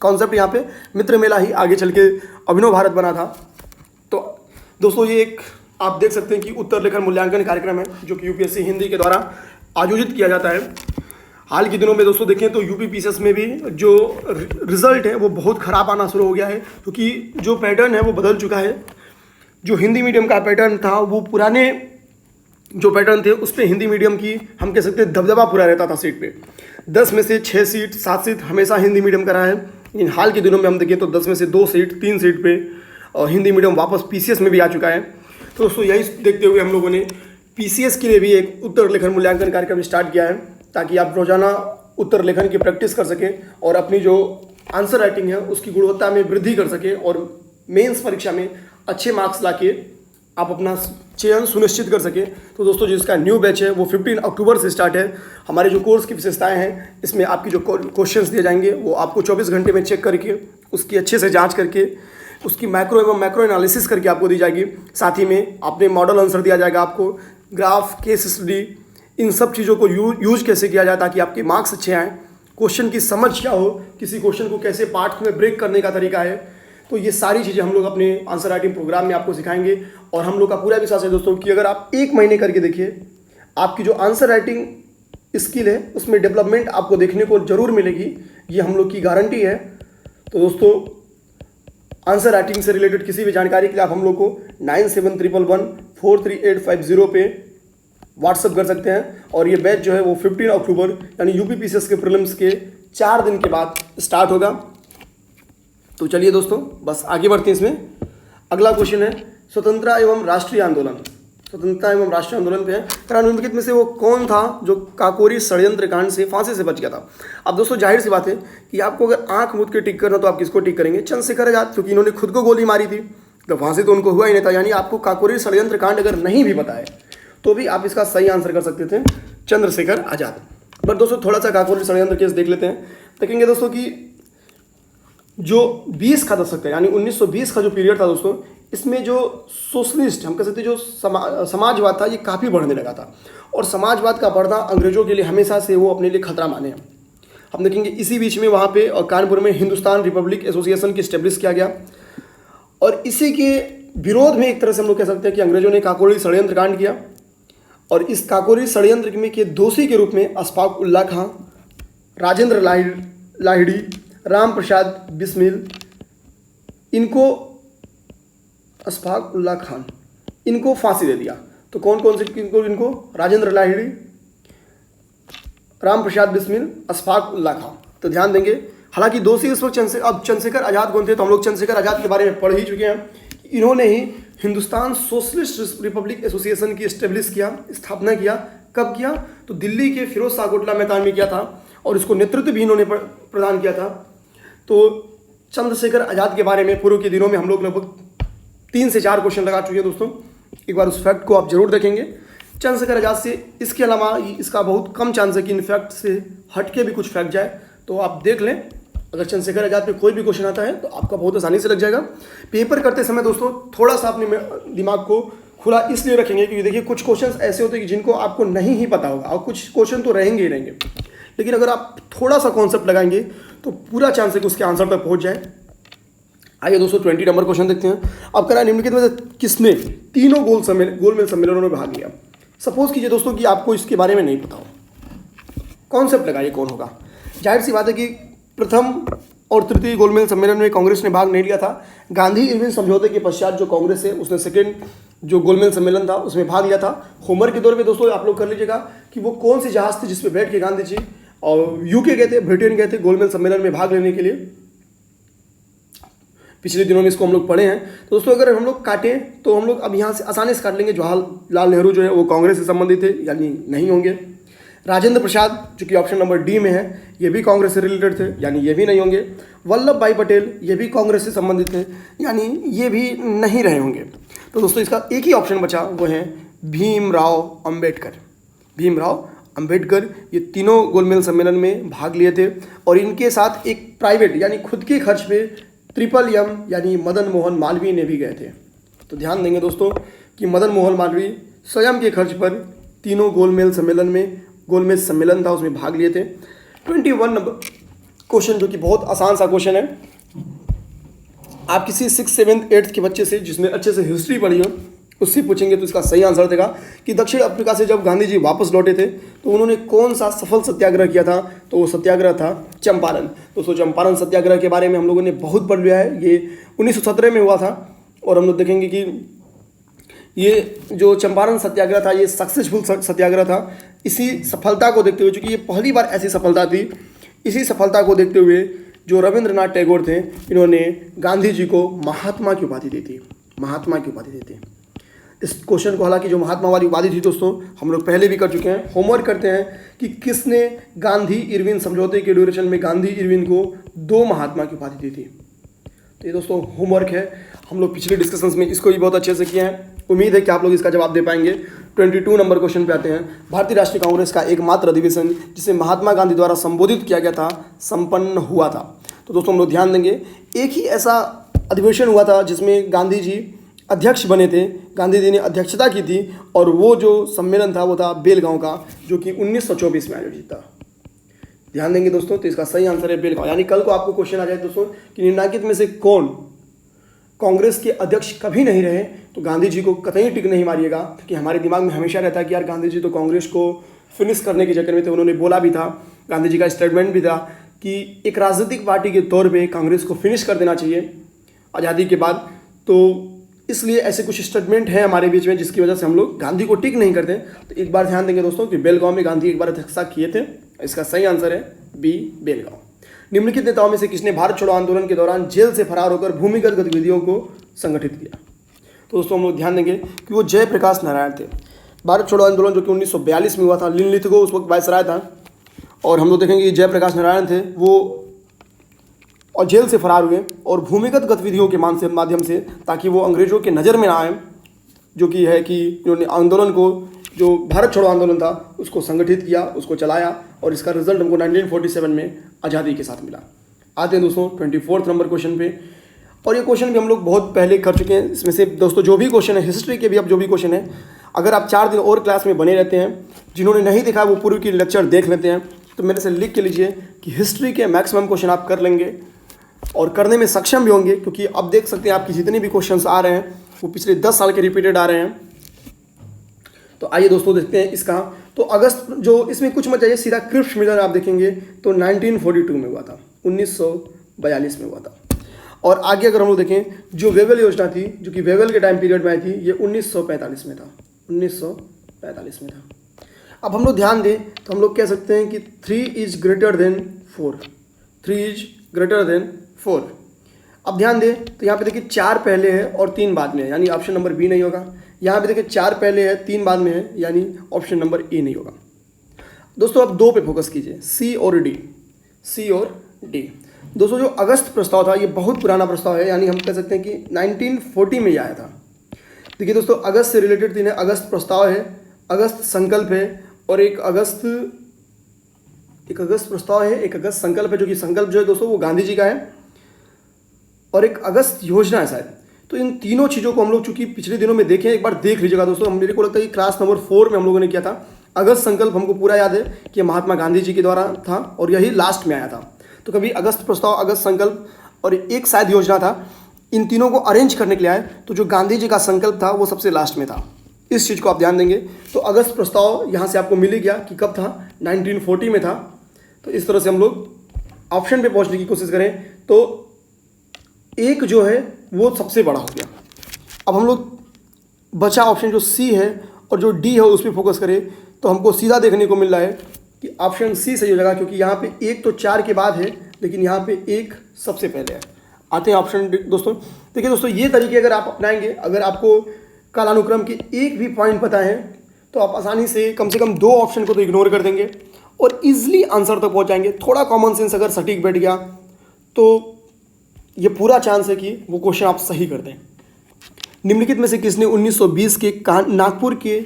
कॉन्सेप्ट यहाँ पे मित्र मेला ही आगे चल के अभिनव भारत बना था। तो दोस्तों ये एक आप देख सकते हैं कि उत्तर लेखन मूल्यांकन कार्यक्रम है जो कि यूपीएससी हिंदी के द्वारा आयोजित किया जाता है। हाल के दिनों में दोस्तों देखें तो यूपी पीसीएस में भी जो रिजल्ट है वो बहुत ख़राब आना शुरू हो गया है, क्योंकि जो पैटर्न है वो बदल चुका है। जो हिंदी मीडियम का पैटर्न था वो पुराने जो पैटर्न थे उस पर हिंदी मीडियम की हम कह सकते हैं दबदबा पूरा रहता था सीट पे। 10 में से 6 सीट 7 सीट हमेशा हिंदी मीडियम का रहा है, लेकिन हाल के दिनों में हम देखें तो 10 में से 2 सीट 3 सीट पे और हिंदी मीडियम वापस पीसीएस में भी आ चुका है। तो दोस्तों यही देखते हुए हम लोगों ने पीसीएस के लिए भी एक उत्तर लेखन मूल्यांकन कार्यक्रम स्टार्ट किया है, ताकि आप रोजाना उत्तर लेखन की प्रैक्टिस कर सकें और अपनी जो आंसर राइटिंग है उसकी गुणवत्ता में वृद्धि कर सकें और मेंस परीक्षा में अच्छे मार्क्स लाके आप अपना चयन सुनिश्चित कर सकें। तो दोस्तों जिसका न्यू बैच है वो 15 अक्टूबर से स्टार्ट है। हमारे जो कोर्स की विशेषताएं हैं, इसमें आपकी जो क्वेश्चंस दिए जाएंगे वो आपको 24 घंटे में चेक करके उसकी अच्छे से जांच करके उसकी मैक्रो एवं मैक्रो एनालिसिस करके आपको दी जाएगी। साथ ही में अपने मॉडल आंसर दिया जाएगा, आपको ग्राफ, केस स्टडी, इन सब चीज़ों को यूज कैसे किया जाए ताकि आपके मार्क्स अच्छे आएँ, क्वेश्चन की समझ क्या हो, किसी क्वेश्चन को कैसे पार्ट में ब्रेक करने का तरीका है। तो ये सारी चीज़ें हम लोग अपने आंसर राइटिंग प्रोग्राम में आपको सिखाएंगे। और हम लोग का पूरा विश्वास है दोस्तों कि अगर आप 1 महीने करके देखिए, आपकी जो आंसर राइटिंग स्किल है उसमें डेवलपमेंट आपको देखने को जरूर मिलेगी, ये हम लोग की गारंटी है। तो दोस्तों आंसर राइटिंग से रिलेटेड किसी भी जानकारी के लिए आप हम लोग को 9711143850 पे व्हाट्सअप कर सकते हैं। और ये बैच जो है वो 15 अक्टूबर यानी यूपी पीसीएस के प्रीलिम्स के 4 दिन के बाद स्टार्ट होगा। तो चलिए दोस्तों बस आगे बढ़ते हैं इसमें। अगला क्वेश्चन है स्वतंत्रता एवं राष्ट्रीय आंदोलन। स्वतंत्रता एवं राष्ट्रीय आंदोलन पे है, निम्नलिखित में से वो कौन था जो काकोरी षड्यंत्र कांड से फांसी से बच गया था? अब दोस्तों जाहिर सी बात है कि आपको अगर आंख मूंद के टिक करना तो आप किसको टिक करेंगे? चंद्रशेखर आजाद, क्योंकि इन्होंने खुद को गोली मारी थी तो फांसी तो उनको हुआ ही नहीं था। यानी आपको काकोरी षड्यंत्र कांड अगर नहीं भी पता है तो भी आप इसका सही आंसर कर सकते थे चंद्रशेखर आजाद। बट दोस्तों थोड़ा सा काकोरी षड्यंत्र केस देख लेते हैं। देखेंगे दोस्तों कि जो 20 का दशक है यानी 1920 का जो पीरियड था दोस्तों, इसमें जो सोशलिस्ट हम कह सकते जो समाजवाद था ये काफ़ी बढ़ने लगा था। और समाजवाद का बढ़ना अंग्रेजों के लिए हमेशा से वो अपने लिए खतरा माने हैं। हम देखेंगे इसी बीच में वहाँ पे कानपुर में हिंदुस्तान रिपब्लिक एसोसिएशन की स्टेब्लिश किया गया और इसी के विरोध में एक तरह से हम लोग कह सकते हैं कि अंग्रेजों ने काकोरी षड्यंत्र कांड किया। और इस काकोरी षड्यंत्र में के दोषी के रूप में अशफाक उल्लाह खां, राजेंद्र लाहिड़ी, राम प्रसाद बिस्मिल, इनको अशफाक उल्लाह खान इनको फांसी दे दिया। तो कौन कौन से इनको? राजेंद्र लाहिड़ी, राम प्रसाद बिस्मिल, अशफाक उल्लाह खां। तो ध्यान देंगे हालांकि दोषी उस वक्त चंद्रशेखर आज़ाद कौन थे, तो हम लोग चंद्रशेखर आज़ाद के बारे में पढ़ ही चुके हैं। इन्होंने ही हिंदुस्तान सोशलिस्ट रिपब्लिक एसोसिएशन की स्थापना किया। कब किया, तो दिल्ली के फिरोज शाह कोटला मैदान में किया था, और इसको नेतृत्व भी इन्होंने प्रदान किया था। तो चंद्रशेखर आज़ाद के बारे में पूर्व के दिनों में हम लोग लगभग 3 से 4 क्वेश्चन लगा चुके हैं दोस्तों। एक बार उस फैक्ट को आप जरूर देखेंगे। चंद्रशेखर आज़ाद से इसके अलावा इसका बहुत कम चांस है कि इन फैक्ट से हटके भी कुछ फैक्ट जाए, तो आप देख लें। अगर चंद्रशेखर आज़ाद पे कोई भी क्वेश्चन आता है तो आपका बहुत आसानी से लग जाएगा। पेपर करते समय दोस्तों थोड़ा सा अपने दिमाग को खुला इसलिए रखेंगे क्योंकि देखिए कुछ क्वेश्चंस ऐसे होते हैं कि जिनको आपको नहीं ही पता होगा, और कुछ क्वेश्चन तो रहेंगे ही रहेंगे, लेकिन अगर आप थोड़ा सा कॉन्सेप्ट लगाएंगे तो पूरा चांस है कि उसके आंसर तक पहुंच जाए। आइए दोस्तों 20 नंबर क्वेश्चन देखते हैं। अब करा निम्नलिखित में से किसने तीनों गोलमेज सम्मेलनों में भाग लिया। सपोज कीजिए दोस्तों कि आपको इसके बारे में नहीं पता हो, कॉन्सेप्ट लगाइए कौन होगा। जाहिर सी बात है कि प्रथम और तृतीय गोलमेज सम्मेलन में कांग्रेस ने भाग नहीं लिया था। गांधी इरविन समझौते के पश्चात जो कांग्रेस है उसने सेकेंड जो गोलमेज सम्मेलन था उसमें भाग लिया था। होमवर्क के दौर पे दोस्तों आप लोग कर लीजिएगा कि वो कौन सी जहाज थी जिसपे बैठ के गांधी जी और यूके गए थे, ब्रिटेन गए थे गोलमेज सम्मेलन में भाग लेने के लिए। पिछले दिनों में इसको हम लोग पढ़े हैं। तो दोस्तों अगर हम लोग काटें तो हम लोग अब यहाँ से आसानी से काट लेंगे। जवाहरलाल नेहरू जो है वो कांग्रेस से संबंधित थे, यानी नहीं होंगे। राजेंद्र प्रसाद जो कि ऑप्शन नंबर डी में है, ये भी कांग्रेस से रिलेटेड थे, यानी ये भी नहीं होंगे। वल्लभ भाई पटेल ये भी कांग्रेस से संबंधित थे, यानी ये भी नहीं रहे होंगे। तो दोस्तों इसका एक ही ऑप्शन बचा, वो है भीमराव अंबेडकर। भीमराव अंबेडकर ये तीनों गोलमेज सम्मेलन में भाग लिए थे, और इनके साथ एक प्राइवेट यानी खुद के खर्च पे ट्रिपल एम यानी मदन मोहन मालवीय ने भी गए थे। तो ध्यान देंगे दोस्तों कि मदन मोहन मालवीय स्वयं के खर्च पर तीनों गोलमेज सम्मेलन था उसमें भाग लिए थे। 21 नंबर क्वेश्चन जो कि बहुत आसान सा क्वेश्चन है। आप किसी 6th 7th 8th के बच्चे से जिसने अच्छे से हिस्ट्री पढ़ी हो उससे पूछेंगे तो इसका सही आंसर देगा कि दक्षिण अफ्रीका से जब गांधी जी वापस लौटे थे तो उन्होंने कौन सा सफल सत्याग्रह किया था, तो वो सत्याग्रह था चंपारण। दोस्तों चंपारण सत्याग्रह के बारे में हम लोगों ने बहुत पढ़ लिया है। ये 1917 में हुआ था, और हम लोग देखेंगे कि ये जो चंपारण सत्याग्रह था ये सक्सेसफुल सत्याग्रह था। इसी सफलता को देखते हुए, चूँकि ये पहली बार ऐसी सफलता थी, इसी सफलता को देखते हुए जो रविंद्रनाथ टैगोर थे इन्होंने गांधी जी को महात्मा की उपाधि दी थी। महात्मा की उपाधि दी थी। इस क्वेश्चन को हालांकि जो महात्मा वाली उपाधि थी दोस्तों हम लोग पहले भी कर चुके हैं। होमवर्क करते हैं कि किसने गांधी इरविन समझौते के ड्यूरेशन में गांधी इरविन को 2 महात्मा की उपाधि दी थी। तो ये दोस्तों होमवर्क है, हम लोग पिछले डिस्कशंस में इसको भी बहुत अच्छे से किए हैं। उम्मीद है कि आप लोग इसका जवाब दे पाएंगे। 22 नंबर क्वेश्चन पे आते हैं। भारतीय राष्ट्रीय कांग्रेस का एकमात्र अधिवेशन जिसे महात्मा गांधी द्वारा संबोधित किया गया था संपन्न हुआ था। तो दोस्तों हम लोग ध्यान देंगे, एक ही ऐसा अधिवेशन हुआ था जिसमें गांधी जी अध्यक्ष बने थे, गांधी जी ने अध्यक्षता की थी, और वो जो सम्मेलन था वो था बेलगांव का, जो कि 1924 में आयोजित था। ध्यान देंगे दोस्तों, तो इसका सही आंसर है बेलगांव। यानी कल को आपको क्वेश्चन आ जाए दोस्तों कि निम्नलिखित में से कौन कांग्रेस के अध्यक्ष कभी नहीं रहे, तो गांधी जी को कतई टिक नहीं मारिएगा, क्योंकि हमारे दिमाग में हमेशा रहता है कि यार गांधी जी तो कांग्रेस को फिनिश करने के चक्कर में थे। उन्होंने बोला भी था, गांधी जी का स्टेटमेंट भी था कि एक राजनीतिक पार्टी के तौर पर कांग्रेस को फिनिश कर देना चाहिए आज़ादी के बाद। तो इसलिए ऐसे कुछ स्टेटमेंट हैं हमारे बीच में जिसकी वजह से हम लोग गांधी को टिक नहीं करते। तो एक बार ध्यान देंगे दोस्तों कि बेलगांव में गांधी एक बार अध्यक्षता किए थे। इसका सही आंसर है बी बेलगांव। निम्नलिखित नेताओं में से किसने भारत छोड़ो आंदोलन के दौरान जेल से फरार होकर भूमिगत गतिविधियों को संगठित किया। तो दोस्तों हम लोग ध्यान देंगे कि वो जयप्रकाश नारायण थे। भारत छोड़ो आंदोलन जो कि 1942 में हुआ था, लिनलिथगो उस वक्त वायसराय था, और हम लोग देखेंगे कि जयप्रकाश नारायण थे वो और जेल से फरार हुए और भूमिगत गतिविधियों के माध्यम से, ताकि वो अंग्रेजों के नज़र में ना आए, जो कि है कि इन्होंने आंदोलन को, जो भारत छोड़ो आंदोलन था उसको संगठित किया, उसको चलाया, और इसका रिजल्ट हमको 1947 में आज़ादी के साथ मिला। आते हैं दोस्तों 24 नंबर क्वेश्चन पे, और ये क्वेश्चन भी हम लोग बहुत पहले कर चुके हैं। इसमें से दोस्तों जो भी क्वेश्चन है हिस्ट्री के भी, अब जो भी क्वेश्चन है, अगर आप 4 दिन और क्लास में बने रहते हैं, जिन्होंने नहीं देखा वो पूर्व की लेक्चर देख लेते हैं, तो मेरे से लिख के लीजिए कि हिस्ट्री के मैक्सिमम क्वेश्चन आप कर लेंगे और करने में सक्षम भी होंगे, क्योंकि अब देख सकते हैं आपकी जितने भी क्वेश्चंस आ रहे हैं वो पिछले 10 साल के रिपीटेड आ रहे हैं। तो आइए दोस्तों देखते हैं इसका। तो अगस्त जो इसमें कुछ मत जाइए, सीधा क्रिप्स मिलर आप देखेंगे तो 1942 में हुआ था, 1942 में हुआ था। और आगे अगर हम लोग देखें जो वेवेल योजना थी, जो कि वेवेल के टाइम पीरियड में आई थी, ये 1945 में था, 1945 में था। अब हम लोग ध्यान दें तो हम लोग कह सकते हैं कि 3 is greater than 4, 3 is greater than 4। अब ध्यान दें तो यहाँ पे देखिए 4 पहले है और 3 बाद में है, यानी ऑप्शन नंबर बी नहीं होगा। यहाँ पे देखिए 4 पहले है 3 बाद में है, यानी ऑप्शन नंबर ए नहीं होगा। दोस्तों अब 2 पे फोकस कीजिए, सी और डी। सी और डी दोस्तों, जो अगस्त प्रस्ताव था ये बहुत पुराना प्रस्ताव है, यानी हम कह सकते हैं कि 1940 में ये आया था। देखिए दोस्तों, अगस्त से रिलेटेड 3 है, अगस्त प्रस्ताव है, अगस्त संकल्प है और एक अगस्त प्रस्ताव है, एक अगस्त संकल्प है, जो कि संकल्प जो है दोस्तों वो गांधी जी का है, और एक अगस्त योजना है शायद। तो इन तीनों चीज़ों को हम लोग चूंकि पिछले दिनों में देखें, एक बार देख लीजिएगा दोस्तों। मेरे को लगता है कि क्लास नंबर 4 में हम लोगों ने किया था। अगस्त संकल्प हमको पूरा याद है कि महात्मा गांधी जी के द्वारा था और यही लास्ट में आया था। तो कभी अगस्त प्रस्ताव, अगस्त संकल्प और एक शायद योजना था, इन तीनों को अरेंज करने के लिए आए, तो जो गांधी जी का संकल्प था वो सबसे लास्ट में था। इस चीज़ को आप ध्यान देंगे। तो अगस्त प्रस्ताव यहाँ से आपको मिल ही गया कि कब था, 1940 में था। तो इस तरह से हम लोग ऑप्शन पे पहुँचने की कोशिश करें तो एक जो है वो सबसे बड़ा हो गया। अब हम लोग बचा ऑप्शन जो सी है और जो डी है उस पर फोकस करें तो हमको सीधा देखने को मिल रहा है कि ऑप्शन सी सही हो जाएगा, क्योंकि यहाँ पे एक तो 4 के बाद है लेकिन यहाँ पे एक सबसे पहले है। आते हैं ऑप्शन दोस्तों। देखिए दोस्तों, ये तरीके अगर आप अपनाएंगे, अगर आपको कालानुक्रम के एक भी पॉइंट पता है तो आप आसानी से कम 2 ऑप्शन को तो इग्नोर कर देंगे और ईजिली आंसर तक पहुँच जाएंगे। थोड़ा कॉमन सेंस अगर सटीक बैठ गया तो ये पूरा चांस है कि वो क्वेश्चन आप सही कर दें। निम्नलिखित में से किसने 1920 के नागपुर के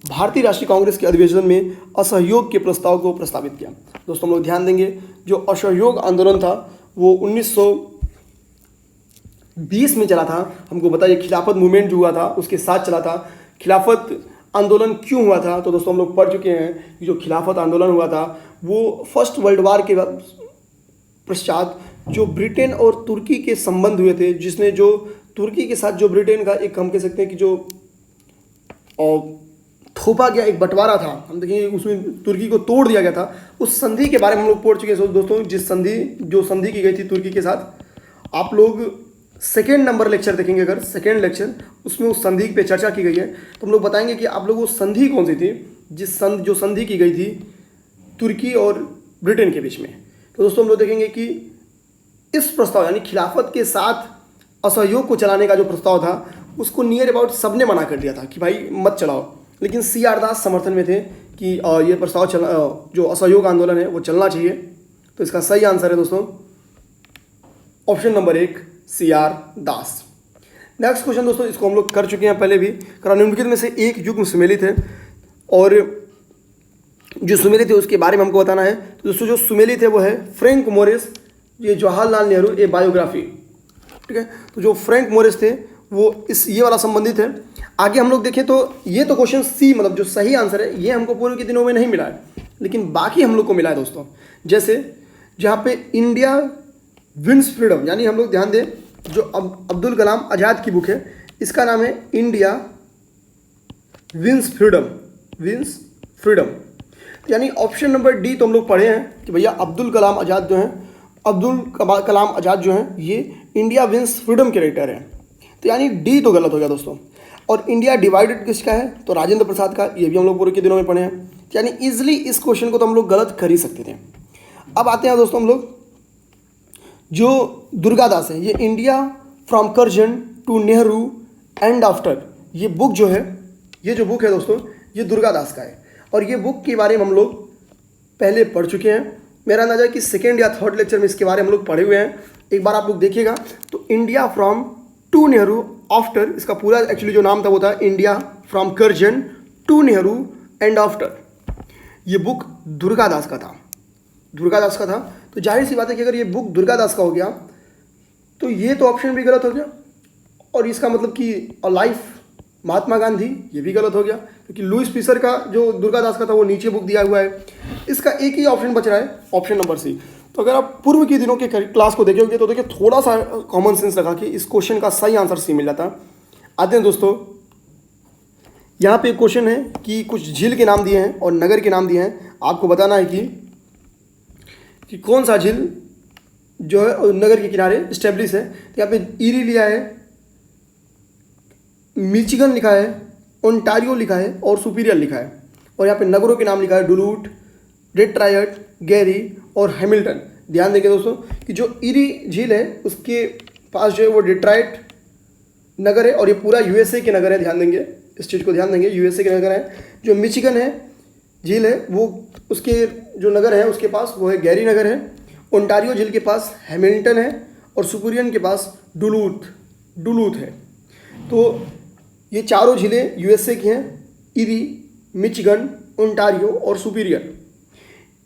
भारतीय राष्ट्रीय कांग्रेस के अधिवेशन में असहयोग के प्रस्ताव को प्रस्तावित किया? दोस्तों हम लोग ध्यान देंगे, जो असहयोग आंदोलन था वो 1920 में चला था। हमको बताइए खिलाफत मूवमेंट जो हुआ था उसके साथ चला था। खिलाफत आंदोलन क्यों हुआ था? तो दोस्तों हम लोग पढ़ चुके हैं कि जो खिलाफत आंदोलन हुआ था वो फर्स्ट वर्ल्ड वार के पश्चात जो ब्रिटेन और तुर्की के संबंध हुए थे, जिसने जो तुर्की के साथ जो ब्रिटेन का एक हम कह सकते हैं कि जो थोपा गया एक बंटवारा था, हम देखेंगे उसमें तुर्की को तोड़ दिया गया था। उस संधि के बारे में हम लोग पढ़ चुके हैं दोस्तों। जो संधि की गई थी तुर्की के साथ, आप लोग सेकेंड नंबर लेक्चर देखेंगे, अगर सेकेंड लेक्चर उसमें उस संधि पे चर्चा की गई है तो हम लोग बताएंगे कि आप लोग वो संधि कौन सी थी जो संधि की गई थी तुर्की और ब्रिटेन के बीच में। तो दोस्तों हम लोग देखेंगे कि इस प्रस्ताव यानी खिलाफत के साथ असहयोग को चलाने का जो प्रस्ताव था उसको नियर अबाउट सबने मना कर दिया था कि भाई मत चलाओ, लेकिन CR दास समर्थन में थे कि ये प्रस्ताव जो असहयोग आंदोलन है वो चलना चाहिए। तो इसका सही आंसर है दोस्तों ऑप्शन नंबर 1 CR दास। नेक्स्ट क्वेश्चन दोस्तों, इसको हम लोग कर चुके हैं पहले भी। निम्नलिखित में से एक युग्म सुमेलित है और जो सुमेलित है उसके बारे में हमको बताना है। तो दोस्तों जो सुमेलित है वो है फ्रैंक मोरिस, ये जवाहरलाल नेहरू ए बायोग्राफी, ठीक है। तो जो फ्रैंक मोरिस थे वो ये वाला संबंधित है। आगे हम लोग देखें तो ये तो क्वेश्चन सी मतलब जो सही आंसर है ये हमको पूर्व के दिनों में नहीं मिला है, लेकिन बाकी हम लोग को मिला है दोस्तों। जैसे जहाँ पे इंडिया विंस फ्रीडम, यानी हम लोग ध्यान दें जो अब्दुल कलाम आज़ाद की बुक है इसका नाम है इंडिया विंस फ्रीडम, यानी ऑप्शन नंबर डी तो हम लोग पढ़े हैं कि भैया अब्दुल कलाम आज़ाद जो हैं ये इंडिया विंस फ्रीडम के राइटर हैं। तो यानी डी तो गलत हो गया दोस्तों। और इंडिया डिवाइडेड किसका है? तो राजेंद्र प्रसाद का, ये भी हम लोग पूर्व के दिनों में पढ़े हैं। यानी इजिली इस क्वेश्चन को तो हम लोग गलत कर ही सकते थे। अब आते हैं दोस्तों हम लोग जो दुर्गादास है, ये India from Curzon to Nehru and after, ये बुक जो है, ये जो बुक है दोस्तों ये दुर्गादास का है और ये बुक के बारे में हम लोग पहले पढ़ चुके हैं। मेरा अंदाजा है कि सेकेंड या थर्ड लेक्चर में इसके बारे में हम लोग पढ़े हुए हैं। एक बार आप लोग देखिएगा तो India from to Nehru after, इसका पूरा एक्चुअली जो नाम था वो था India from Curzon to Nehru and after. ये बुक दुर्गादास का था। तो जाहिर सी बात है कि अगर ये बुक दुर्गादास का हो गया तो ये तो ऑप्शन भी गलत हो गया और इसका मतलब कि लाइफ महात्मा गांधी, ये भी गलत हो गया क्योंकि लुईस पीसर का जो दुर्गादास का था वो नीचे बुक दिया हुआ है। इसका एक ही ऑप्शन बच रहा है, ऑप्शन नंबर सी। तो अगर आप पूर्व के दिनों के क्लास को देखे होंगे तो देखिए थोड़ा सा कॉमन सेंस लगा कि इस क्वेश्चन का सही आंसर सी मिल जाता। आते हैं दोस्तों, यहाँ पे क्वेश्चन है कि कुछ झील के नाम दिए हैं और नगर के नाम दिए हैं। आपको बताना है कि कौन सा झील जो है नगर के किनारे स्टेब्लिश है। तो यहाँ पे ईरी लिया है, मिचिगन लिखा है, ओंटारियो लिखा है और सुपीरियर लिखा है। और यहाँ पे नगरों के नाम लिखा है डुलूट, डेट्रायट, गैरी और हैमिल्टन। ध्यान देंगे दोस्तों कि जो इरी झील है उसके पास जो है वो डेट्रॉइट नगर है, और ये पूरा यूएसए के नगर है, ध्यान देंगे इस चीज़ को, ध्यान देंगे यूएसए के नगर है। जो मिशिगन है झील है वो उसके जो नगर है उसके पास वो है गैरी नगर है। ओंटारियो झील के पास हैमिल्टन है, और सुपीरियन के पास डुलूथ है। तो ये चारों झीलें यूएसए की हैं, इरी, मिशिगन, ओंटारियो और सुपीरियर।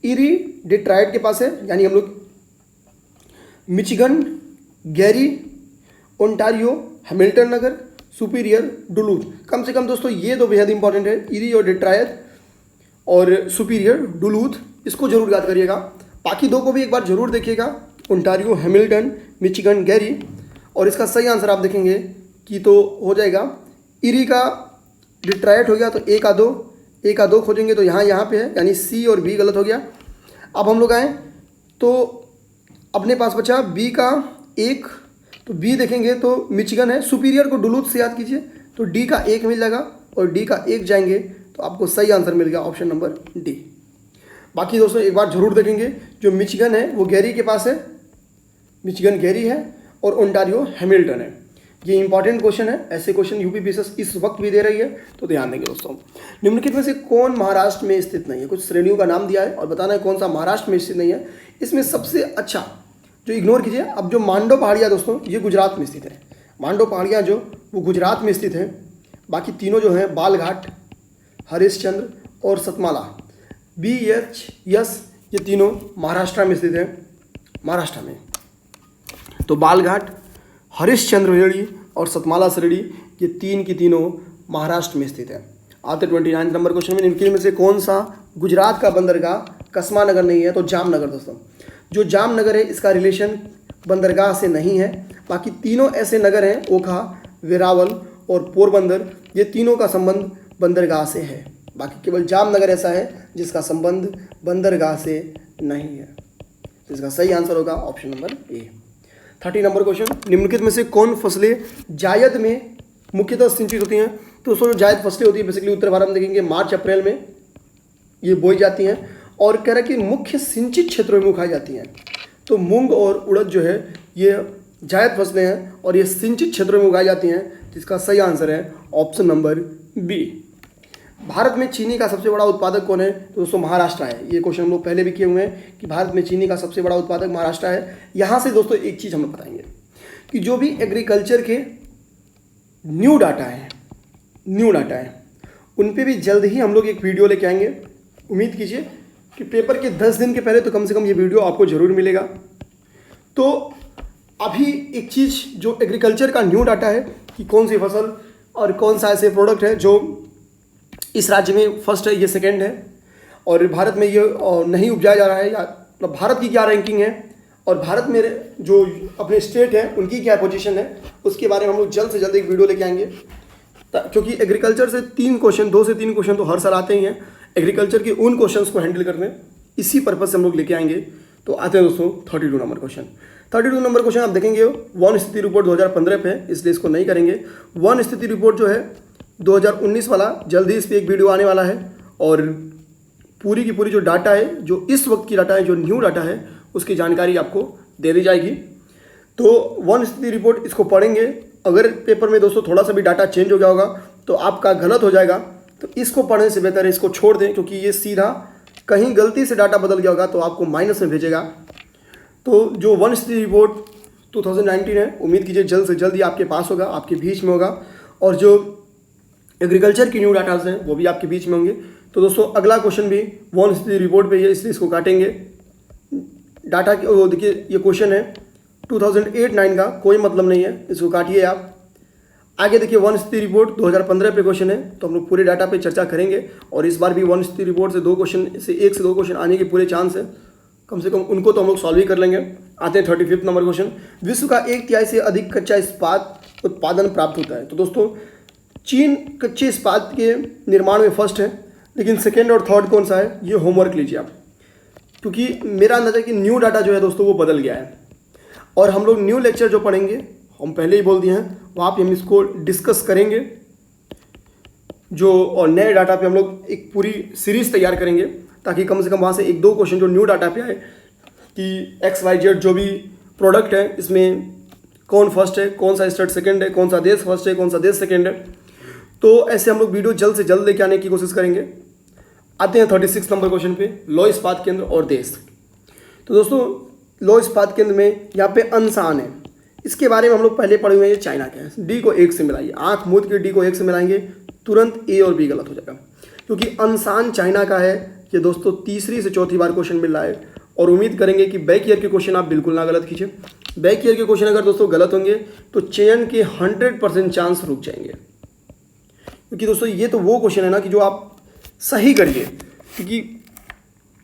इरी डेट्रॉइट के पास है, यानी हम लोग मिशिगन, गैरी, ओंटारियो, हैमिल्टन नगर, सुपीरियर, डुलूथ। कम से कम दोस्तों ये दो बेहद इंपॉर्टेंट है, इरी और डेट्रॉइट और सुपीरियर, डुलूथ, इसको जरूर याद करिएगा। बाकी दो को भी एक बार जरूर देखिएगा, ओंटारियो, हैमिल्टन, मिशिगन, गैरी। और इसका सही आंसर आप देखेंगे कि तो हो जाएगा इरी का डेट्रॉइट हो गया, तो ए का दो खोजेंगे तो यहाँ पे है, यानी सी और बी गलत हो गया। अब हम लोग आए तो अपने पास बचा बी का एक, तो बी देखेंगे तो मिशिगन है। सुपीरियर को डुलूथ से याद कीजिए, तो डी का एक मिल जाएगा, और डी का एक जाएंगे तो आपको सही आंसर मिल गया ऑप्शन नंबर डी। बाकी दोस्तों एक बार जरूर देखेंगे, जो मिशिगन है वो गैरी के पास है, मिशिगन गैरी है, और ओंटारियो हैमिल्टन है। ये इंपॉर्टेंट क्वेश्चन है, ऐसे क्वेश्चन यूपीपीएससी इस वक्त भी दे रही है, तो ध्यान देंगे दोस्तों। निम्नलिखित में से कौन महाराष्ट्र में स्थित नहीं है? कुछ श्रेणियों का नाम दिया है और बताना है कौन सा महाराष्ट्र में स्थित नहीं है। इसमें सबसे अच्छा जो इग्नोर कीजिए, अब जो मांडो पहाड़ियाँ दोस्तों ये गुजरात में स्थित है। मांडो पहाड़ियाँ जो वो गुजरात में स्थित है। बाकी तीनों जो हैं बालघाट, हरिश्चंद्र और सतमाला, BH, यस, ये तीनों महाराष्ट्र में स्थित है, महाराष्ट्र में। तो बालघाट, हरिश्चंद्र श्रेणी और सतमाला श्रेणी ये तीन की तीनों महाराष्ट्र में स्थित है। आते 29 नंबर क्वेश्चन में, निम्नलिखित में से कौन सा गुजरात का बंदरगाह कसमा नगर नहीं है? तो जामनगर दोस्तों, जो जामनगर है इसका रिलेशन बंदरगाह से नहीं है। बाकी तीनों ऐसे नगर हैं, ओखा, वेरावल और पोरबंदर, ये तीनों का संबंध बंदरगाह से है। बाकी केवल जामनगर ऐसा है जिसका संबंध बंदरगाह से नहीं है। तो इसका सही आंसर होगा option number A. 30 number question, निम्नलिखित में से कौन फसलें जायद में मुख्यतः सिंचित होती हैं? तो दोस्तों जो जायद फसलें होती है बेसिकली उत्तर भारत में देखेंगे मार्च अप्रैल में ये बोई जाती हैं, और कह रहा है कि मुख्य सिंचित क्षेत्रों में उगाई जाती हैं। तो मूंग और उड़द जो है ये जायद फसलें हैं और ये सिंचित क्षेत्रों में उगाई जाती हैं, जिसका सही आंसर है ऑप्शन नंबर बी। भारत में चीनी का सबसे बड़ा उत्पादक कौन है? तो दोस्तों महाराष्ट्र है। ये क्वेश्चन हम लोग पहले भी किए हुए हैं कि भारत में चीनी का सबसे बड़ा उत्पादक महाराष्ट्र है। यहाँ से दोस्तों एक चीज़ हम लोग बताएंगे कि जो भी एग्रीकल्चर के न्यू डाटा है उन पे भी जल्द ही हम लोग एक वीडियो लेके आएंगे। उम्मीद कीजिए कि पेपर के 10 दिन के पहले तो कम से कम ये वीडियो आपको ज़रूर मिलेगा। तो अभी एक चीज़ जो एग्रीकल्चर का न्यू डाटा है कि कौन सी फसल और कौन सा ऐसे प्रोडक्ट है जो इस राज्य में फर्स्ट है, ये सेकंड है, और भारत में ये नहीं उपजाया जा रहा है, या मतलब भारत की क्या रैंकिंग है और भारत में जो अपने स्टेट है उनकी क्या पोजीशन है, उसके बारे में हम लोग जल्द से जल्द एक वीडियो लेके आएंगे। क्योंकि एग्रीकल्चर से 2 से 3 क्वेश्चन तो हर साल आते ही हैं, एग्रीकल्चर के उन क्वेश्चंस को हैंडल करने इसी पर्पज से हम लोग लेके आएंगे। तो आते हैं दोस्तों 32 नंबर क्वेश्चन। 32 नंबर क्वेश्चन आप देखेंगे वन स्थिति रिपोर्ट 2015 पे है, इसलिए इसको नहीं करेंगे। वन स्थिति रिपोर्ट जो है 2019 वाला जल्दी इस पर एक वीडियो आने वाला है, और पूरी की पूरी जो डाटा है, जो इस वक्त की डाटा है, जो न्यू डाटा है, उसकी जानकारी आपको दे दी जाएगी। तो वन स्थिति रिपोर्ट इसको पढ़ेंगे। अगर पेपर में दोस्तों थोड़ा सा भी डाटा चेंज हो गया होगा तो आपका गलत हो जाएगा, तो इसको पढ़ने से बेहतर है इसको छोड़ दें, क्योंकि ये सीधा कहीं गलती से डाटा बदल गया होगा तो आपको माइनस में भेजेगा। तो जो वन स्थिति रिपोर्ट 2019 है, उम्मीद कीजिए जल्द से जल्द ही आपके पास होगा, आपके बीच में होगा, और जो एग्रीकल्चर की न्यू डाटाज हैं वो भी आपके बीच में होंगे। तो दोस्तों अगला क्वेश्चन भी वन स्थिति रिपोर्ट पे है, इसलिए इसको काटेंगे। डाटा की वो देखिए, ये क्वेश्चन है 2008-9 का, कोई मतलब नहीं है, इसको काटिए आप। आगे देखिए वन स्थिति रिपोर्ट 2015 पे क्वेश्चन है, तो हम लोग पूरे डाटा पे चर्चा करेंगे, और इस बार भी वन स्थिति रिपोर्ट से 1 से 2 क्वेश्चन आने के पूरे चांस है, कम से कम उनको तो हम लोग सॉल्व ही कर लेंगे। आते हैं 35 नंबर क्वेश्चन। विश्व का 1/3 से अधिक कच्चा इस्पात उत्पादन प्राप्त होता है। तो दोस्तों चीन कच्चे इस्पात के निर्माण में फर्स्ट है, लेकिन सेकेंड और थर्ड कौन सा है ये होमवर्क लीजिए आप, क्योंकि मेरा अंदाजा है कि न्यू डाटा जो है दोस्तों वो बदल गया है, और हम लोग न्यू लेक्चर जो पढ़ेंगे हम पहले ही बोल दिए हैं, वहाँ पे हम इसको डिस्कस करेंगे। जो और नए डाटा पे हम लोग एक पूरी सीरीज़ तैयार करेंगे, ताकि कम से कम वहाँ से 1-2 क्वेश्चन जो न्यू डाटा पे आए कि XYZ जो भी प्रोडक्ट है, इसमें कौन फर्स्ट है, कौन सा स्टेट सेकंड है, कौन सा देश फर्स्ट है, कौन सा देश सेकंड है। तो ऐसे हम लोग वीडियो जल्द से जल्द लेके आने की कोशिश करेंगे। आते हैं 36 नंबर क्वेश्चन पे, लौह इस्पात केंद्र और देश। तो दोस्तों लौह इस्पात केंद्र में यहाँ पे अनसान है, इसके बारे में हम लोग पहले पढ़े हुए हैं। ये चाइना का है। डी को 1 से मिलाइए, आंख मूंद के डी को 1 से मिलाएंगे, तुरंत ए और बी गलत हो जाएगा, क्योंकि अनसान चाइना का है। ये दोस्तों तीसरी से चौथी बार क्वेश्चन मिल रहा है और उम्मीद करेंगे कि बैक ईयर के क्वेश्चन आप बिल्कुल ना गलत कीजिए। बैक ईयर के क्वेश्चन अगर दोस्तों गलत होंगे तो चयन के 100% चांस रुक जाएंगे, क्योंकि दोस्तों ये तो वो क्वेश्चन है ना कि जो आप सही करिए, क्योंकि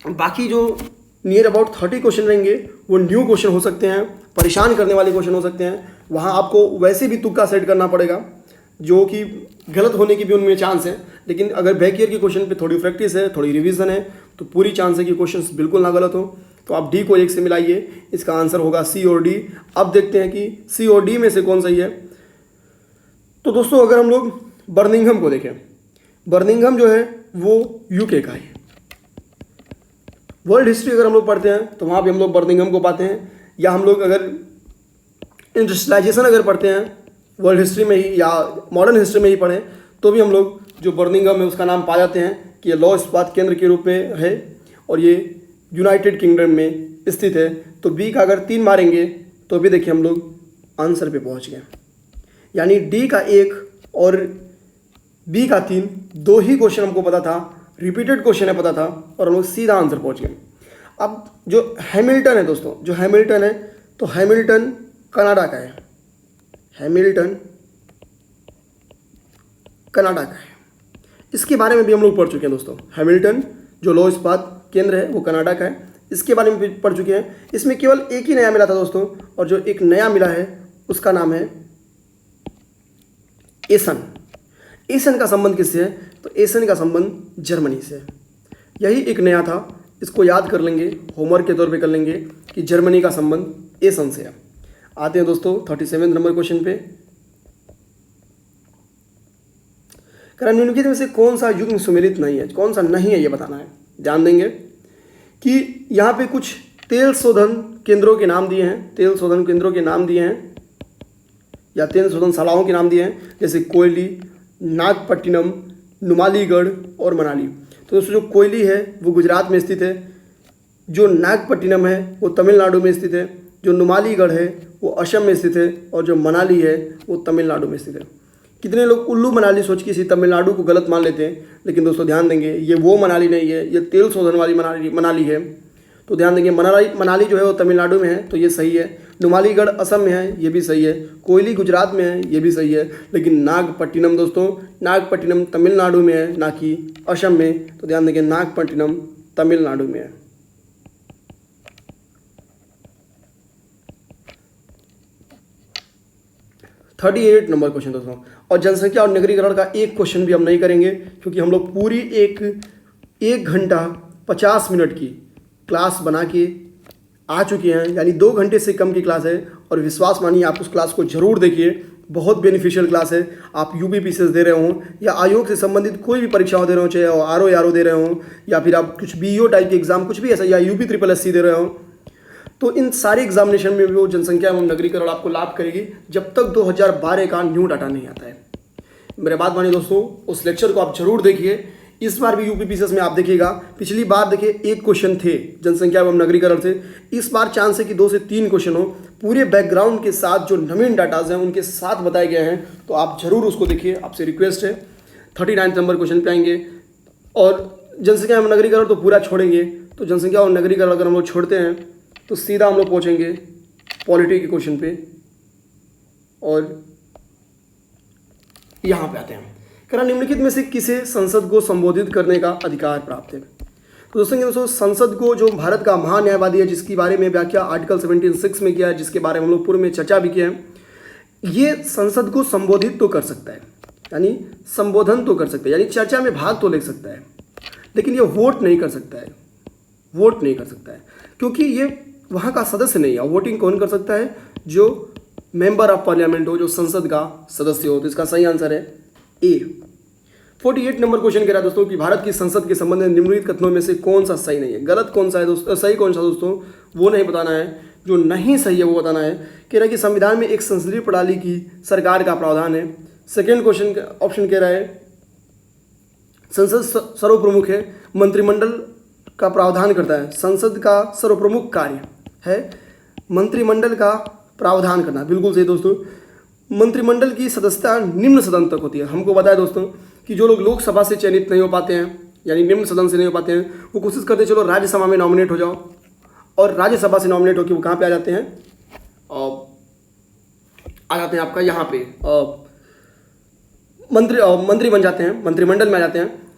बाकी जो नियर अबाउट 30 क्वेश्चन रहेंगे वो न्यू क्वेश्चन हो सकते हैं, परेशान करने वाले क्वेश्चन हो सकते हैं। वहाँ आपको वैसे भी तुक्का सेट करना पड़ेगा, जो कि गलत होने की भी उनमें चांस है। लेकिन अगर बैक ईयर के क्वेश्चन पे थोड़ी प्रैक्टिस है, थोड़ी रिवीजन है, तो पूरी चांस है कि क्वेश्चंस बिल्कुल ना गलत हो। तो आप डी को 1 से मिलाइए, इसका आंसर होगा सी और डी। अब देखते हैं कि सी और डी में से कौन सही है। तो दोस्तों अगर हम लोग बर्मिंघम को देखें, बर्मिंघम जो है वो यूके का है। वर्ल्ड हिस्ट्री अगर हम लोग पढ़ते हैं तो वहाँ भी हम लोग बर्मिंघम को पाते हैं, या हम लोग अगर इंडस्ट्रियलाइजेशन अगर पढ़ते हैं वर्ल्ड हिस्ट्री में ही या मॉडर्न हिस्ट्री में ही पढ़ें तो भी हम लोग जो बर्मिंघम है उसका नाम पा जाते हैं कि ये लौह इस्पात केंद्र के रूप में है और ये यूनाइटेड किंगडम में स्थित है। तो बी का अगर 3 मारेंगे तो भी देखिए हम लोग आंसर पे पहुंच गए, यानी डी का 1 और बी का 3 दो ही क्वेश्चन हमको पता था, रिपीटेड क्वेश्चन है पता था, और हम लोग सीधा आंसर पहुंच गए। अब जो हैमिल्टन है दोस्तों, जो हैमिल्टन है तो हैमिल्टन कनाडा का है, हैमिल्टन कनाडा का है। इसके बारे में भी हम लोग पढ़ चुके हैं दोस्तों। हैमिल्टन जो लौह इस्पात केंद्र है वो कनाडा का है, इसके बारे में भी पढ़ चुके हैं। इसमें केवल एक ही नया मिला था दोस्तों, और जो एक नया मिला है उसका नाम है एसन। एसन का संबंध किससे है? तो एसन का संबंध जर्मनी से है। यही एक नया था, इसको याद कर लेंगे, होमवर्क के तौर पे कर लेंगे कि जर्मनी का संबंध एसन से है। आते हैं दोस्तों 37 नंबर क्वेश्चन पे। निम्नलिखित में से कौन सा युग्म सुमेलित नहीं है, कौन सा नहीं है ये बताना है। ध्यान देंगे कि यहाँ पे कुछ तेल शोधन केंद्रों के नाम दिए हैं, तेल शोधन केंद्रों के नाम दिए हैं या तेल शोधन शालाओं के नाम दिए हैं, जैसे कोयली, नागपट्टिनम, नुमालीगढ़ और मनाली। तो दोस्तों जो कोयली है वो गुजरात में स्थित है, जो नागपट्टिनम है वो तमिलनाडु में स्थित है, जो नुमालीगढ़ है वो असम में स्थित है, और जो मनाली है वो तमिलनाडु में स्थित है। कितने लोग उल्लू मनाली सोच के इसी तमिलनाडु को गलत मान लेते हैं, लेकिन दोस्तों ध्यान देंगे ये वो मनाली नहीं है, ये तेल शोधन वाली मनाली है। तो ध्यान देंगे मनाली जो है वो तमिलनाडु में है, तो ये सही है। नुमालीगढ़ असम में है, ये भी सही है। कोयली गुजरात में है, ये भी सही है। लेकिन नागपट्टिनम दोस्तों, नागपट्टिनम तमिलनाडु में है, ना कि असम में। तो ध्यान देंगे नागपट्टिनम तमिलनाडु में है। थर्टी 38 नंबर क्वेश्चन दोस्तों, और जनसंख्या और नगरीकरण का एक क्वेश्चन भी हम नहीं करेंगे, क्योंकि हम लोग पूरी एक घंटा 50 मिनट की क्लास बना के आ चुके हैं, यानी 2 घंटे से कम की क्लास है। और विश्वास मानिए आप उस क्लास को जरूर देखिए, बहुत बेनिफिशियल क्लास है। आप यूपीपीसीएस दे रहे हों या आयोग से संबंधित कोई भी परीक्षाओं दे रहे हो, चाहे आरओ दे रहे हों, या फिर आप कुछ बीईओ टाइप के एग्जाम कुछ भी ऐसा, या यूपी SSSC दे रहे हो, तो इन सारे एग्जामिनेशन में भी वो जनसंख्या एवं नगरीकरण आपको लाभ करेगी, जब तक 2012 का न्यू डाटा नहीं आता है। मेरे बात मानिए दोस्तों, उस लेक्चर को आप जरूर देखिए। इस बार भी यूपीपीसीएस में आप देखिएगा, पिछली बार देखिए 1 क्वेश्चन थे जनसंख्या एवं नगरीकरण से, इस बार चांस है कि 2 से 3 क्वेश्चन हो, पूरे बैकग्राउंड के साथ जो नवीन डाटाज हैं उनके साथ बताए गए हैं। तो आप जरूर उसको देखिए, आपसे रिक्वेस्ट है। 39 नंबर क्वेश्चन पे आएंगे, और जनसंख्या एवं नगरीकरण तो पूरा छोड़ेंगे। तो जनसंख्या और नगरीकरण अगर हम लोग छोड़ते हैं तो सीधा हम लोग पहुँचेंगे पॉलिटी के क्वेश्चन पे, और यहाँ पे आते हैं। निम्नलिखित में से किसे संसद को संबोधित करने का अधिकार प्राप्त है? तो दोस्तों संसद को, जो भारत का महान्यायवादी है, जिसकी बारे में व्याख्या आर्टिकल 76 में किया है, जिसके बारे में हम लोग पूर्व में चर्चा भी किया है, ये संसद को संबोधित तो कर सकता है, यानी संबोधन तो कर सकता है, यानी चर्चा में भाग तो ले सकता है, लेकिन ये वोट नहीं कर सकता है। वोट नहीं कर सकता है क्योंकि ये वहाँ का सदस्य नहीं है। वोटिंग कौन कर सकता है? जो मेंबर ऑफ पार्लियामेंट हो, जो संसद का सदस्य हो। तो इसका सही आंसर है ए। 48 नंबर क्वेश्चन कह रहा है दोस्तों कि भारत की संसद के संबंध में निम्नलिखित कथनों में से कौन सा सही नहीं है? गलत कौन सा है दोस्तों, सही कौन सा दोस्तों, वो नहीं बताना है। जो नहीं सही है वो बताना है। कह रहा है कि संविधान में एक संसदीय प्रणाली की सरकार का प्रावधान है। सेकेंड क्वेश्चन ऑप्शन कह रहा है संसद सर्वप्रमुख है, मंत्रिमंडल का प्रावधान करता है। संसद का सर्वप्रमुख कार्य है मंत्रिमंडल का प्रावधान करना। बिल्कुल सही दोस्तों। मंत्रिमंडल की सदस्यता निम्न सदन तक होती है। हमको पता है दोस्तों कि जो लोग लोकसभा से चयनित नहीं हो पाते हैं, यानी निम्न सदन से नहीं हो पाते हैं, वो कोशिश करते हैं चलो राज्यसभा में नॉमिनेट हो जाओ, और राज्यसभा से नॉमिनेट होकर वो कहाँ पे आ जाते हैं, आपका यहाँ पे मंत्री बन जाते हैं, मंत्रिमंडल में आ जाते हैं।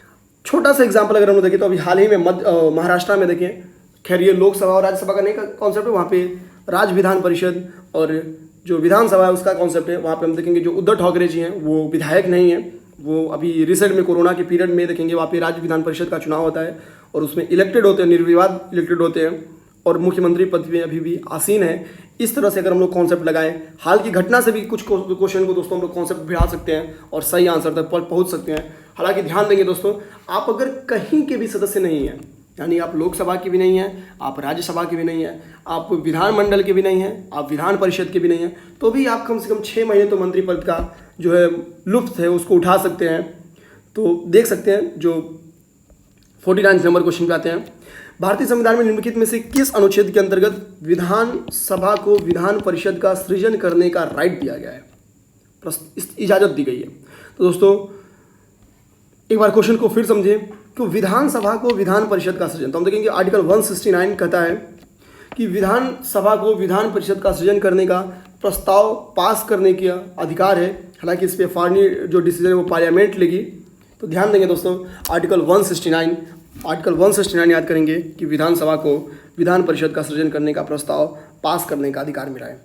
छोटा सा एग्जाम्पल अगर हम लोग देखें तो अभी हाल ही में महाराष्ट्र में देखें, खैर ये लोकसभा और राज्यसभा का नहीं कॉन्सेप्ट है, वहाँ पे राज्य विधान परिषद और जो विधानसभा है उसका कॉन्सेप्ट है। वहाँ पे हम देखेंगे जो उद्धव ठाकरे जी हैं वो विधायक नहीं है, वो अभी रिसेंट में कोरोना के पीरियड में देखेंगे वहाँ पे राज्य विधान परिषद का चुनाव होता है और उसमें इलेक्टेड होते हैं, निर्विवाद इलेक्टेड होते हैं और मुख्यमंत्री पद में अभी भी आसीन है। इस तरह से अगर हम लोग कॉन्सेप्ट लगाएं, हाल की घटना से भी कुछ क्वेश्चन को दोस्तों हम लोग कॉन्सेप्ट भिड़ा सकते हैं और सही आंसर तक पहुंच सकते हैं। हालांकि ध्यान देंगे दोस्तों, आप अगर कहीं के भी सदस्य नहीं हैं, यानी आप लोकसभा के भी नहीं हैं, आप राज्यसभा के भी नहीं हैं, आप विधानमंडल के भी नहीं हैं, आप विधान परिषद के भी नहीं हैं, तो भी आप कम से कम 6 महीने तो मंत्री पद का जो है लुत्फ है उसको उठा सकते हैं। तो देख सकते हैं जो 49 नंबर क्वेश्चन पे आते हैं, भारतीय संविधान में निम्नलिखित में से किस अनुच्छेद के अंतर्गत विधानसभा को विधान परिषद का सृजन करने का राइट दिया गया है, इजाज़त दी गई है। तो दोस्तों एक बार क्वेश्चन को फिर समझें कि विधानसभा को विधान परिषद का सृजन, तो हम देखेंगे आर्टिकल 169 कहता है कि विधानसभा को विधान परिषद का सृजन करने का प्रस्ताव पास करने का अधिकार है। हालांकि इस पर फाइनली जो डिसीजन है वो पार्लियामेंट लेगी। तो ध्यान देंगे दोस्तों, आर्टिकल 169 याद करेंगे कि विधानसभा को विधान परिषद का सृजन करने का प्रस्ताव पास करने का अधिकार मिला है।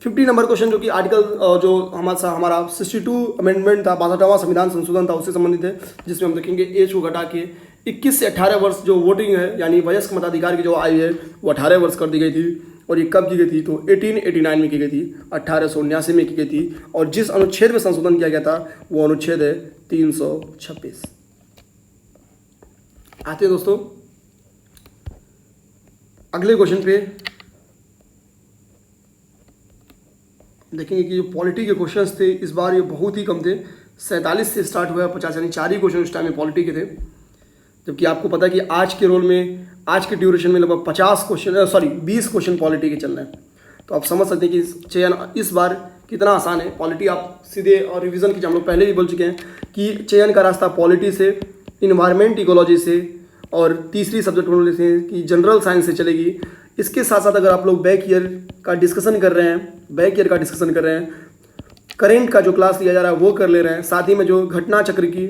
50 नंबर क्वेश्चन जो कि आर्टिकल जो हमारा 62 अमेंडमेंट था, 62वां संविधान संशोधन था, उससे संबंधित है, जिसमें हम देखेंगे एज को घटा के 21 से 18 वर्ष जो वोटिंग है यानी वयस्क मताधिकार की जो आयु है वो 18 वर्ष कर दी गई थी। और ये कब की गई थी, तो 1889 में की गई थी, 1879 में की गई थी। और जिस अनुच्छेद में संशोधन किया गया था वो अनुच्छेद है 326। आते हैं दोस्तों अगले क्वेश्चन पे। देखेंगे कि जो पॉलिटी के क्वेश्चंस थे इस बार ये बहुत ही कम थे, 47 से स्टार्ट हुआ 50, यानी 4 ही क्वेश्चन उस टाइम में पॉलिटी के थे। जबकि आपको पता है कि आज के रोल में, आज के ड्यूरेशन में लगभग 20 क्वेश्चन पॉलिटी के चल रहे हैं। तो आप समझ सकते हैं कि चयन इस बार कितना आसान है। पॉलिटी आप सीधे और रिवीजन की, हम लोग पहले भी बोल चुके हैं कि चयन का रास्ता पॉलिटी से, इन्वायरमेंट इकोलॉजी से और तीसरी सब्जेक्ट बोल लेते हैं कि जनरल साइंस से चलेगी। इसके साथ साथ अगर आप लोग बैक ईयर का डिस्कशन कर रहे हैं, करेंट का जो क्लास लिया जा रहा है वो कर ले रहे हैं, साथ ही में जो घटना चक्र की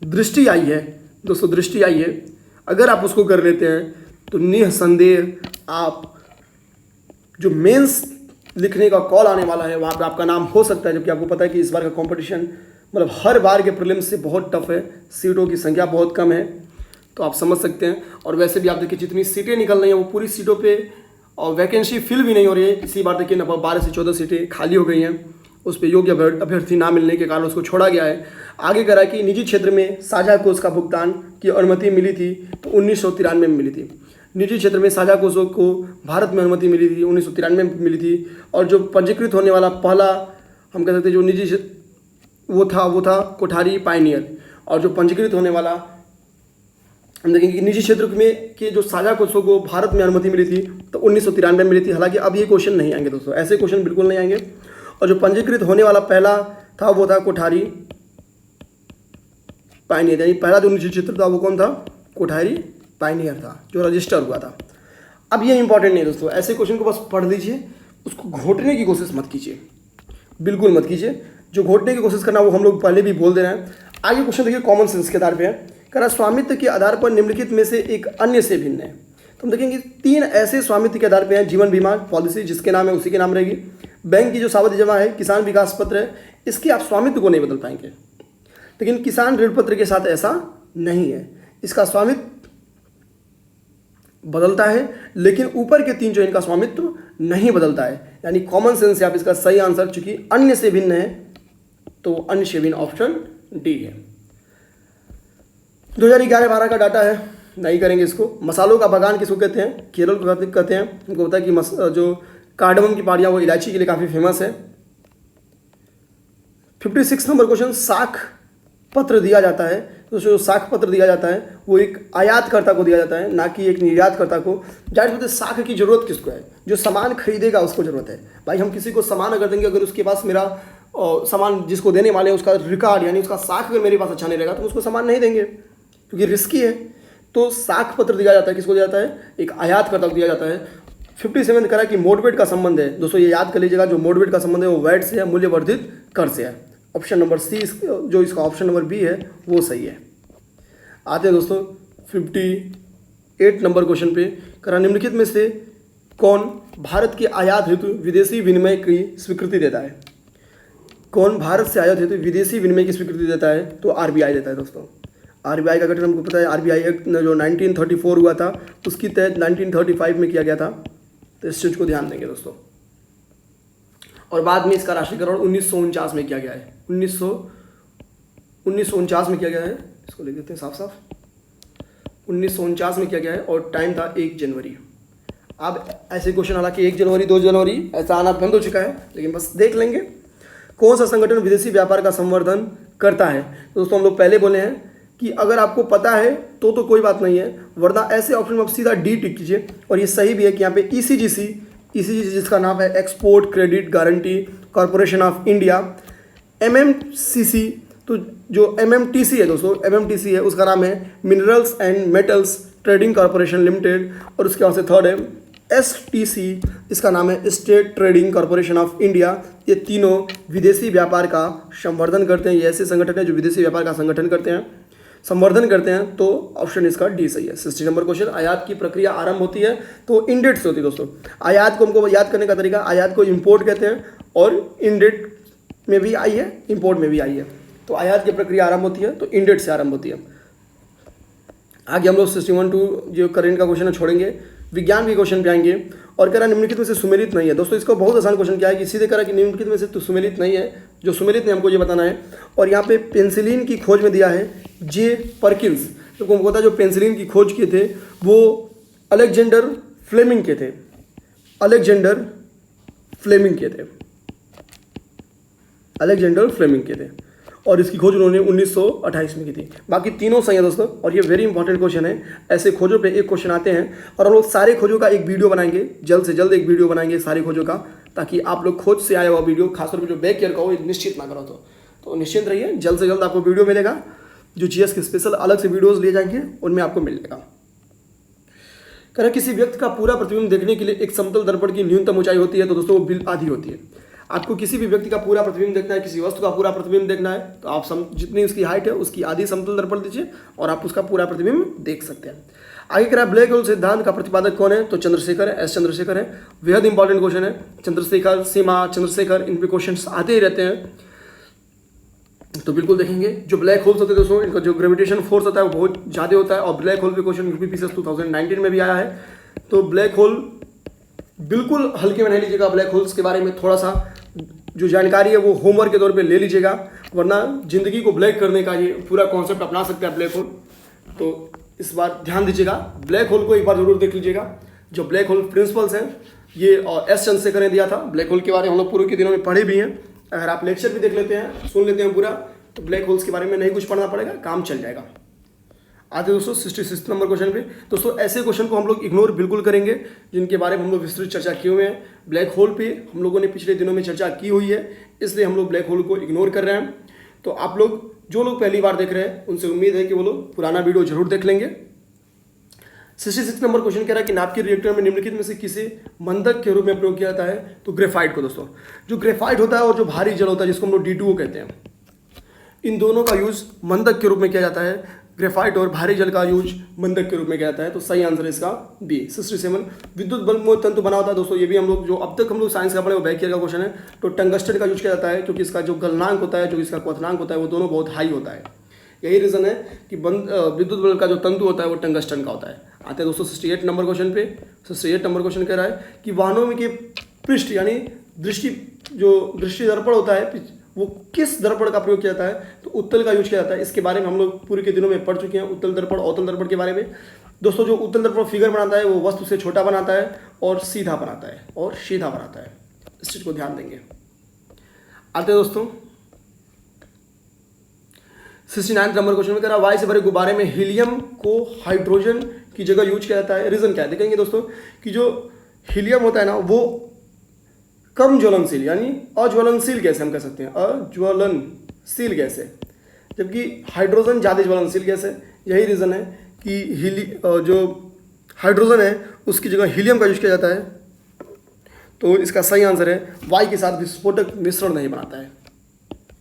दृष्टि आई है दोस्तों, दृष्टि आई है, अगर आप उसको कर लेते हैं तो निसंदेह आप जो मेंस लिखने का कॉल आने वाला है वहाँ पे आपका नाम हो सकता है। जबकि आपको पता है कि इस बार का कंपटीशन मतलब हर बार के प्रीलिम्स से बहुत टफ है, सीटों की संख्या बहुत कम है, तो आप समझ सकते हैं। और वैसे भी आप देखिए जितनी सीटें निकल रही हैं वो पूरी सीटों पे और वैकेंसी फिल भी नहीं हो रही है। इसी बार देखिए 12 से 14 सीटें खाली हो गई हैं, उस पर योग्य अभ्यर्थी ना मिलने के कारण उसको छोड़ा गया है। आगे करा कि निजी क्षेत्र में साझा कोष का भुगतान की अनुमति मिली थी तो 1993 में मिली थी। निजी क्षेत्र में साझा कोषों को भारत में अनुमति मिली थी 1993 में मिली थी। और जो पंजीकृत होने वाला पहला हम कह सकते हैं जो निजी वो था कोठारी पायनियर। और जो पंजीकृत होने वाला हम देखेंगे कि निजी क्षेत्र में के जो साझा कोषों को भारत में अनुमति मिली थी तो 1993 में मिली थी। हालांकि अब ये क्वेश्चन नहीं आएंगे दोस्तों, ऐसे क्वेश्चन बिल्कुल नहीं आएंगे। और जो पंजीकृत होने वाला पहला था वो था कोठारी पायनियर, यानी पहला जो निजी क्षेत्र था वो कौन था, कोठारी पायनियर था जो रजिस्टर हुआ था। अब ये इंपॉर्टेंट नहीं दोस्तों, ऐसे क्वेश्चन को बस पढ़ लीजिए, उसको घोटने की कोशिश मत कीजिए, बिल्कुल मत कीजिए। जो घोटने की कोशिश करना वो हम लोग पहले भी बोल दे रहे हैं। आगे क्वेश्चन देखिए कॉमन सेंस के आधार पे है, कह रहा स्वामित्व के आधार पर निम्नलिखित में से एक अन्य से भिन्न है। तो हम देखेंगे 3 ऐसे स्वामित्व के आधार पे हैं, जीवन बीमा पॉलिसी जिसके नाम है उसी के नाम रहेगी, बैंक की जो सावधि जमा है, किसान विकास पत्र है, इसके आप स्वामित्व को नहीं बदल पाएंगे। लेकिन किसान ऋण पत्र के साथ ऐसा नहीं है, इसका स्वामित्व बदलता है लेकिन ऊपर के 3 जो इनका स्वामित्व नहीं बदलता है। यानी कॉमन सेंस से आप इसका सही आंसर, चूंकि अन्य से भिन्न है तो अन्य से भिन्न ऑप्शन डी है। 2011-12 का डाटा है, नहीं करेंगे इसको। मसालों का बागान किसको कहते हैं? केरल को कहते हैं। हमको पता है कि जो कार्डमम की पहाड़ियाँ वो इलायची के लिए काफ़ी फेमस है। 56 नंबर क्वेश्चन, साख पत्र दिया जाता है तो जो साख पत्र दिया जाता है वो एक आयातकर्ता को दिया जाता है, ना कि एक निर्यातकर्ता को। जाहिर बात है साख की जरूरत किसको है? जो सामान खरीदेगा उसको जरूरत है। भाई हम किसी को सामान अगर देंगे, अगर उसके पास मेरा सामान जिसको देने वाले हैं उसका रिकॉर्ड यानी उसका साख अगर मेरे पास अच्छा नहीं रहेगा तो उसको सामान नहीं देंगे क्योंकि रिस्की है। तो साख पत्र दिया जाता है, किसको दिया जाता है? एक आयातकर्ता को दिया जाता है। 57 करा कि मोडवेट का संबंध है। दोस्तों ये याद कर लीजिएगा, जो मोडवेट का संबंध है वो वैट से है, मूल्यवर्धित कर से है। ऑप्शन नंबर सी, जो इसका ऑप्शन नंबर बी है वो सही है। आते हैं दोस्तों 58 नंबर क्वेश्चन पे। करा निम्नलिखित में से कौन भारत के आयात हेतु विदेशी विनिमय की स्वीकृति देता है? कौन भारत से आयात हेतु विदेशी विनिमय की स्वीकृति देता है? तो आरबीआई देता है दोस्तों। आरबीआई का गठन हमको पता है, आरबीआई एक्ट जो 1934 हुआ था उसकी तहत 1935 में किया गया था। तो इस चीज़ को ध्यान देंगे दोस्तों। और बाद में इसका राष्ट्रीयकरण 1949 में किया गया है। 1949 में किया गया है, इसको लिख देते हैं साफ साफ, 1949 में किया गया है और टाइम था 1 जनवरी। अब ऐसे क्वेश्चन हालांकि 1 जनवरी 2 जनवरी ऐसा आना बंद हो चुका है, लेकिन बस देख लेंगे। कौन सा संगठन विदेशी व्यापार का संवर्धन करता है? तो दोस्तों हम लोग पहले बोले हैं कि अगर आपको पता है तो कोई बात नहीं है, वरना ऐसे ऑप्शन में आप सीधा डी टिक कीजिए। और ये सही भी है कि यहाँ पे ईसीजीसी जिसका नाम है export credit guarantee corporation of India, MMCC, तो जो एमएमटीसी है दोस्तों, एमएमटीसी है उसका नाम है minerals and metals trading corporation limited. और उसके बाद से थर्ड है एसटीसी, इसका नाम है state trading corporation of India. ये तीनों विदेशी व्यापार का संवर्धन करते हैं। ये ऐसे संगठन है जो विदेशी व्यापार का संगठन करते हैं, संवर्धन करते हैं। तो ऑप्शन इसका डी सही है। 60 नंबर क्वेश्चन, आयात की प्रक्रिया आरंभ होती है तो इंडेट से होती है दोस्तों। आयात को हमको याद करने का तरीका, आयात को इंपोर्ट कहते हैं और इंडेट में भी आई है, इंपोर्ट में भी आई है। तो आयात की प्रक्रिया आरंभ होती है तो इंडेट से आरंभ होती है। आगे हम लोग 61 टू जो करेंट का क्वेश्चन है छोड़ेंगे, विज्ञान के क्वेश्चन पे आएंगे। और कह रहा निम्नलिखित में से सुमेलित नहीं है। दोस्तों इसका बहुत आसान क्वेश्चन क्या है कि सीधे कह रहा कि निम्नलिखित में से तो सुमेलित नहीं है, जो सुमेलित नहीं हमको ये बताना है। और यहाँ पे पेंसिलिन की खोज में दिया है जे परकिंस। तो हमको पता है जो पेंसिलिन की खोज किए थे वो अलेक्जेंडर फ्लेमिंग के थे, अलेक्जेंडर फ्लेमिंग के थे, अलेक्जेंडर फ्लेमिंग के थे। और इसकी खोज उन्होंने 1928 में की थी। बाकी तीनों सही है दोस्तों। और ये वेरी इंपॉर्टेंट क्वेश्चन है। ऐसे खोजों पे एक क्वेश्चन आते हैं और हम लोग सारे खोजों का एक वीडियो बनाएंगे, जल्द से जल्द एक वीडियो बनाएंगे सारे खोजों का, ताकि आप लोग खोज से आया हुआ वीडियो, खासतौर पर जो बैक ईयर का हो निश्चित ना करो। तो निश्चिंत रहिए, जल्द से जल्द आपको वीडियो मिलेगा। जो जीएस के स्पेशल अलग से वीडियोज़ लिए जाएंगे उनमें आपको मिल जाएगा। कह रहा किसी व्यक्ति का पूरा प्रतिबिंब देखने के लिए एक समतल दर्पण की न्यूनतम ऊंचाई होती है, तो दोस्तों वो बिल आधी होती है। आपको किसी भी व्यक्ति का पूरा प्रतिबिंब देखना है, किसी वस्तु का पूरा प्रतिबिंब देखना है, तो आप जितनी उसकी हाइट है उसकी आधी समतल दर्पण दीजिए और आप उसका पूरा प्रतिबिंब देख सकते हैं। आगे कह रहा ब्लैक होल सिद्धांत का प्रतिपादक कौन है? तो चंद्रशेखर है, एस चंद्रशेखर है। बेहद इंपॉर्टेंट क्वेश्चन है। चंद्रशेखर, सीमा चंद्रशेखर, इन पे क्वेश्चन आते ही रहते हैं, तो बिल्कुल देखेंगे। जो ब्लैक होल्स होते हैं दोस्तों, इनका जो ग्रेविटेशन फोर्स होता है वो बहुत ज़्यादा होता है। और ब्लैक होल पे क्वेश्चन यूपीपीसीएस 2019 में भी आया है। तो ब्लैक होल बिल्कुल हल्के में नहीं लीजिएगा। ब्लैक होल्स के बारे में थोड़ा सा जो जानकारी है वो होमवर्क के तौर पे ले लीजिएगा, वरना जिंदगी को ब्लैक करने का ये पूरा कॉन्सेप्ट अपना सकता है ब्लैक होल। तो इस बार ध्यान दीजिएगा, ब्लैक होल को एक बार जरूर देख लीजिएगा। जो ब्लैक होल प्रिंसिपल्स हैं ये एस चंद्रशेखर ने दिया था। ब्लैक होल के बारे में हम लोग पूर्व के दिनों में पढ़े भी हैं। अगर आप लेक्चर भी देख लेते हैं, सुन लेते हैं पूरा, तो ब्लैक होल्स के बारे में नहीं कुछ पढ़ना पड़ेगा, काम चल जाएगा। आते दोस्तों 66 नंबर क्वेश्चन पे। दोस्तों ऐसे क्वेश्चन को हम लोग इग्नोर बिल्कुल करेंगे जिनके बारे में हम लोग विस्तृत चर्चा किए हुए हैं। ब्लैक होल पे हम लोगों ने पिछले दिनों में चर्चा की हुई है, इसलिए हम लोग ब्लैक होल को इग्नोर कर रहे हैं। तो आप लोग जो लोग पहली बार देख रहे हैं उनसे उम्मीद है कि वो लोग पुराना वीडियो जरूर देख लेंगे। 66 नंबर क्वेश्चन कह रहा है कि नाभिकीय रिएक्टर में निम्नलिखित में से किसे मंदक के रूप में प्रयोग किया जाता है? तो ग्रेफाइट को दोस्तों। जो ग्रेफाइट होता है और जो भारी जल होता है जिसको हम लोग D2O कहते हैं, इन दोनों का यूज मंदक के रूप में किया जाता है। ग्रेफाइट और भारी जल का यूज मंदक के रूप में किया जाता है। तो सही आंसर है इसका बी। 67 विद्युत बल्ब तंतु बना होता है दोस्तों। ये भी हम लोग जो अब तक हम लोग साइंस का पढ़े वो बैक ईयर का क्वेश्चन है। तो टंगस्टन का यूज किया जाता है क्योंकि इसका जो गलनांक होता है, जो इसका क्वथनांक होता है, वो दोनों बहुत हाई होता है। यही रीजन है कि विद्युत बल्ब का जो तंतु होता है वो टंगस्टन का होता है। आते हैं दोस्तों 68 नंबर क्वेश्चन पे। 68 नंबर क्वेश्चन कह रहा है कि वाहनों में के पृष्ठ यानी दृष्टि दर्पण होता है वो किस दर्पण का प्रयोग किया जाता है? तो उत्तल का यूज किया जाता है। इसके बारे में हम लोग पूरे के दिनों में पढ़ चुके हैं, उत्तल दर्पण अवतल दर्पण के बारे में। दोस्तों जो उत्तल दर्पण फिगर बनाता है वो वस्तु से छोटा बनाता है और सीधा बनाता है और सीधा बनाता है। इस चीज को ध्यान देंगे। आते हैं दोस्तों 69 नंबर क्वेश्चन में कह रहा वायु से भरे गुब्बारे में हीलियम को हाइड्रोजन की जगह यूज किया जाता है। रीजन क्या है देखेंगे दोस्तों कि जो हीलियम होता है ना वो कम ज्वलनशील यानी अज्वलनशील गैस हम कह सकते हैं, अज्वलनशील गैस है, जबकि हाइड्रोजन ज़्यादा ज्वलनशील गैस है। यही रीज़न है कि जो हाइड्रोजन है उसकी जगह हीलियम का यूज किया जाता है। तो इसका सही आंसर है वायु के साथ विस्फोटक मिश्रण नहीं बनाता है।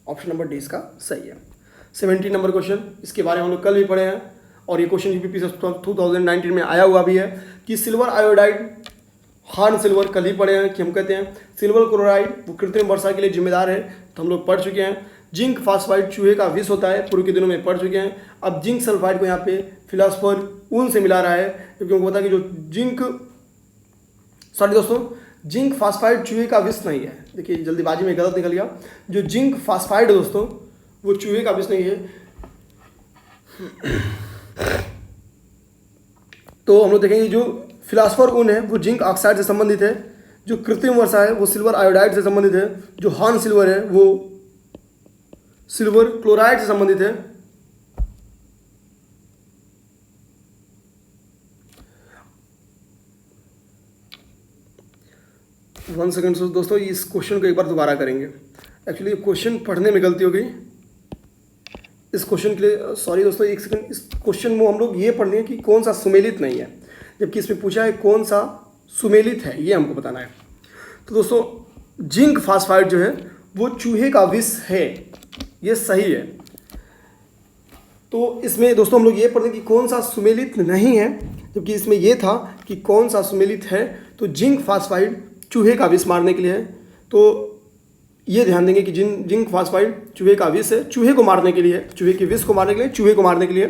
ऑप्शन नंबर डी इसका सही है। 70 नंबर क्वेश्चन, इसके बारे में हम लोग कल भी पढ़े हैं और ये क्वेश्चन यूपीपी 2019 में आया हुआ भी है कि सिल्वर आयोडाइड, हार्न सिल्वर कल ही पढ़े हैं कि हम कहते हैं सिल्वर क्लोराइड वो कृत्रिम वर्षा के लिए जिम्मेदार है, तो हम लोग पढ़ चुके हैं। जिंक फास्फाइड चूहे का विष होता है, पूर्व के दिनों में पढ़ चुके हैं। अब जिंक सल्फाइड को यहाँ पे फिलासफर ऊन से मिला रहा है, क्योंकि उनको पता है कि जो जिंक फास्फाइड चूहे का विष नहीं है। देखिए जल्दीबाजी में गलत निकल गया, जो जिंक फास्फाइड है दोस्तों वो चूहे का विष नहीं है। तो हम लोग देखेंगे जो फिलासफर ऊन है वो जिंक ऑक्साइड से संबंधित है, जो कृत्रिम वर्षा है वो सिल्वर आयोडाइड से संबंधित है, जो हार्न सिल्वर है वो सिल्वर क्लोराइड से संबंधित है। वन सेकेंड दोस्तों, इस क्वेश्चन को एक बार दोबारा करेंगे। एक्चुअली क्वेश्चन पढ़ने में गलती हो गई, इस क्वेश्चन के लिए सॉरी दोस्तों, एक सेकंड। इस क्वेश्चन में हम लोग ये पढ़ लें कि कौन सा सुमेलित नहीं है, जबकि इसमें पूछा है कौन सा सुमेलित है, ये हमको बताना है। तो दोस्तों जिंक फास्फाइड जो है वो चूहे का विष है, ये सही है। तो इसमें दोस्तों हम लोग ये पढ़ें कि कौन सा सुमेलित नहीं है, जबकि इसमें यह था कि कौन सा सुमेलित है। तो जिंक फास्फाइड चूहे का विष मारने के लिए है, तो ये ध्यान देंगे कि जिंक फास्फाइड चूहे का विष है, चूहे को मारने के लिए, चूहे के विष को मारने के लिए, चूहे को मारने के लिए।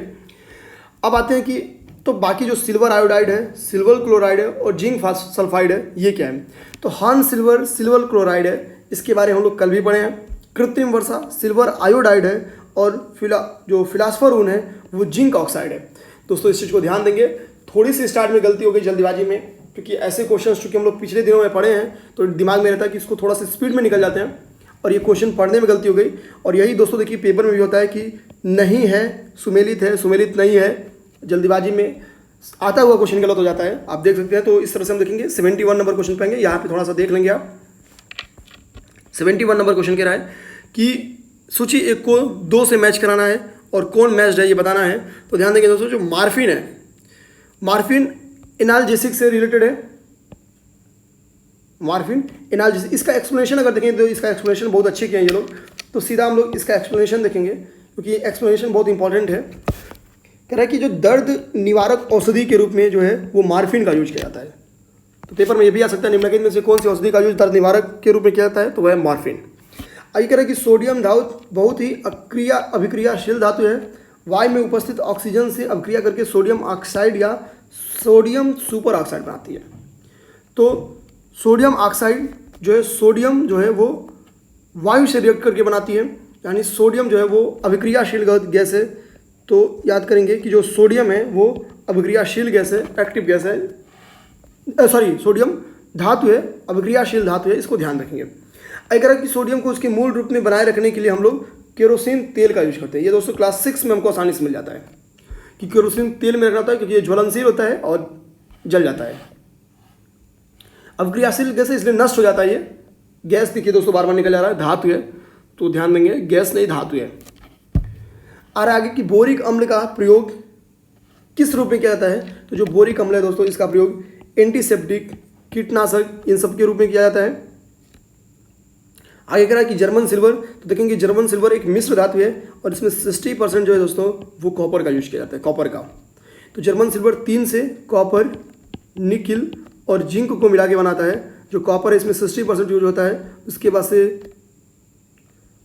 अब आते हैं कि तो बाकी जो सिल्वर आयोडाइड है, सिल्वर क्लोराइड है और जिंक सल्फाइड है, ये क्या है। तो हार्न सिल्वर सिल्वर क्लोराइड है, इसके बारे में हम लोग कल भी पढ़े हैं। कृत्रिम वर्षा सिल्वर आयोडाइड है और जो फिलासफर ऊन है वो जिंक ऑक्साइड है। दोस्तों इस चीज़ को ध्यान देंगे। थोड़ी सी स्टार्ट में गलती हो गई जल्दीबाजी में, क्योंकि ऐसे क्वेश्चन चूँकि हम लोग पिछले दिनों में पढ़े हैं तो दिमाग में रहता है कि इसको थोड़ा सा स्पीड में निकल जाते हैं और ये क्वेश्चन पढ़ने में गलती हो गई। और यही दोस्तों देखिए पेपर में भी होता है कि नहीं है सुमेलित नहीं है, जल्दीबाजी में आता हुआ क्वेश्चन गलत हो जाता है, आप देख सकते हैं। तो इस तरह से हम देखेंगे 71 नंबर क्वेश्चन पाएंगे, यहाँ पे थोड़ा सा देख लेंगे आप। 71 नंबर क्वेश्चन कह रहा है कि सूची एक को 2 से मैच कराना है और कौन मैच्ड है ये बताना है। तो ध्यान देंगे दोस्तों, जो मार्फिन है, मार्फिन एनाल्जेसिक से रिलेटेड है। मार्फिन एनाल्जेसिक, इसका एक्सप्लेनेशन अगर देखें तो इसका एक्सप्लेनेशन बहुत अच्छे किए हैं ये लोग। तो सीधा हम लोग इसका एक्सप्लेनेशन देखेंगे, क्योंकि एक्सप्लेनेशन बहुत इंपॉर्टेंट है। कह रहा है कि जो दर्द निवारक औषधि के रूप में जो है वो मार्फिन का यूज किया जाता है। तो पेपर में ये भी आ सकता है निम्नलिखित में से कौन सी औषधि का यूज दर्द निवारक के रूप में किया जाता है, तो वह है मार्फिन। आगे कह रहा है कि सोडियम धातु बहुत ही अभिक्रियाशील धातु है, वायु में उपस्थित ऑक्सीजन से अभिक्रिया करके सोडियम ऑक्साइड या सोडियम सुपर ऑक्साइड बनाती है। तो सोडियम ऑक्साइड जो है, सोडियम जो है वो वायु से रिएक्ट करके बनाती है, यानी सोडियम जो है वो अभिक्रियाशील गैस है। तो याद करेंगे कि जो सोडियम है वो अभिक्रियाशील गैस है, एक्टिव गैस है, सोडियम धातु है, अभिक्रियाशील धातु है, इसको ध्यान रखेंगे। अगर कि सोडियम को उसके मूल रूप में बनाए रखने के लिए हम लोग केरोसिन तेल का यूज करते हैं। ये दोस्तों क्लास 6 में हमको आसानी से मिल जाता है कि केरोसिन तेल में रखना होता है, क्योंकि ये ज्वलनशील होता है और जल जाता है। अभिक्रियाशील गैस है इसलिए नष्ट हो जाता है। ये गैस देखिए दोस्तों बार बार निकल जा रहा है, धातु है, तो ध्यान देंगे गैस नहीं धातु है। और आगे कि बोरिक अम्ल का प्रयोग किस रूप में किया जाता है। तो जो बोरिक अम्ल है दोस्तों इसका प्रयोग एंटीसेप्टिक, कीटनाशक, इन सब के रूप में किया जाता है। आगे कह रहा है कि जर्मन सिल्वर, तो देखेंगे जर्मन सिल्वर एक मिश्र धातु है और इसमें 60% जो है दोस्तों वो कॉपर का यूज किया जाता है, कॉपर का। तो जर्मन सिल्वर 3 से कॉपर, निकिल और जिंक को मिला के बनाता है। जो कॉपर है इसमें 60% यूज होता है, उसके बाद से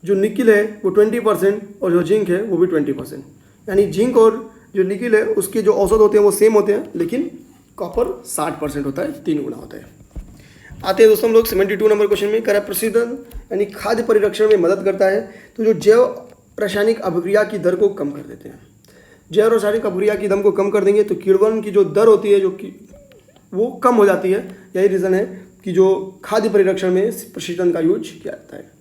जो निकिल है वो 20% और जो जिंक है वो भी 20%। यानी जिंक और जो निकिल है उसके जो औसत होते हैं वो सेम होते हैं, लेकिन कॉपर 60% होता है, 3 गुना होता है। आते हैं दोस्तों हम लोग 72 नंबर क्वेश्चन में। कह रहा है प्रशीतन यानी खाद्य परिरक्षण में मदद करता है, तो जो जैव रासायनिक अभिक्रिया की दर को कम कर देते हैं। जैव रासायनिक अभिक्रिया की दम को कम कर देंगे तो किण्वन की जो दर होती है जो कि वो कम हो जाती है। यही रीज़न है कि जो खाद्य परिरक्षण में प्रशीतन का यूज किया जाता है।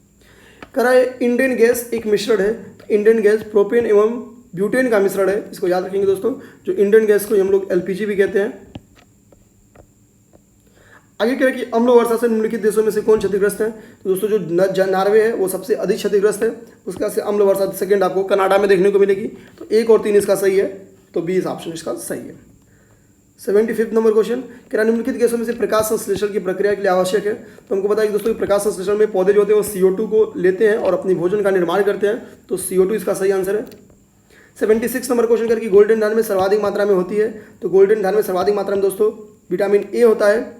करा है इंडेन गैस एक मिश्रण है। इंडेन गैस प्रोपेन एवं ब्यूटेन का मिश्रण है, इसको याद रखेंगे दोस्तों। जो इंडेन गैस को हम लोग एलपीजी भी कहते हैं। आगे कह रहे कि अम्ल वर्षा से निम्नलिखित देशों में से कौन क्षतिग्रस्त है। तो दोस्तों जो नॉर्वे है वो सबसे अधिक क्षतिग्रस्त है, उसका से अम्ल वर्षा सेकंड आपको कनाडा में देखने को मिलेगी। तो 1 और 3 इसका सही है, तो 20 ऑप्शन इसका सही है। 75 नंबर क्वेश्चन, क्या निम्नलिखित गैसों में से प्रकाश संश्लेषण की प्रक्रिया के लिए आवश्यक है। तो हमको पता है कि दोस्तों प्रकाश संश्लेषण में पौधे जो होते हैं वो CO2 को लेते हैं और अपनी भोजन का निर्माण करते हैं, तो CO2 इसका सही आंसर है। 76 नंबर क्वेश्चन करके गोल्डन धान में सर्वाधिक मात्रा में होती है। तो गोल्डन धान में सर्वाधिक मात्रा में दोस्तों विटामिन ए होता है,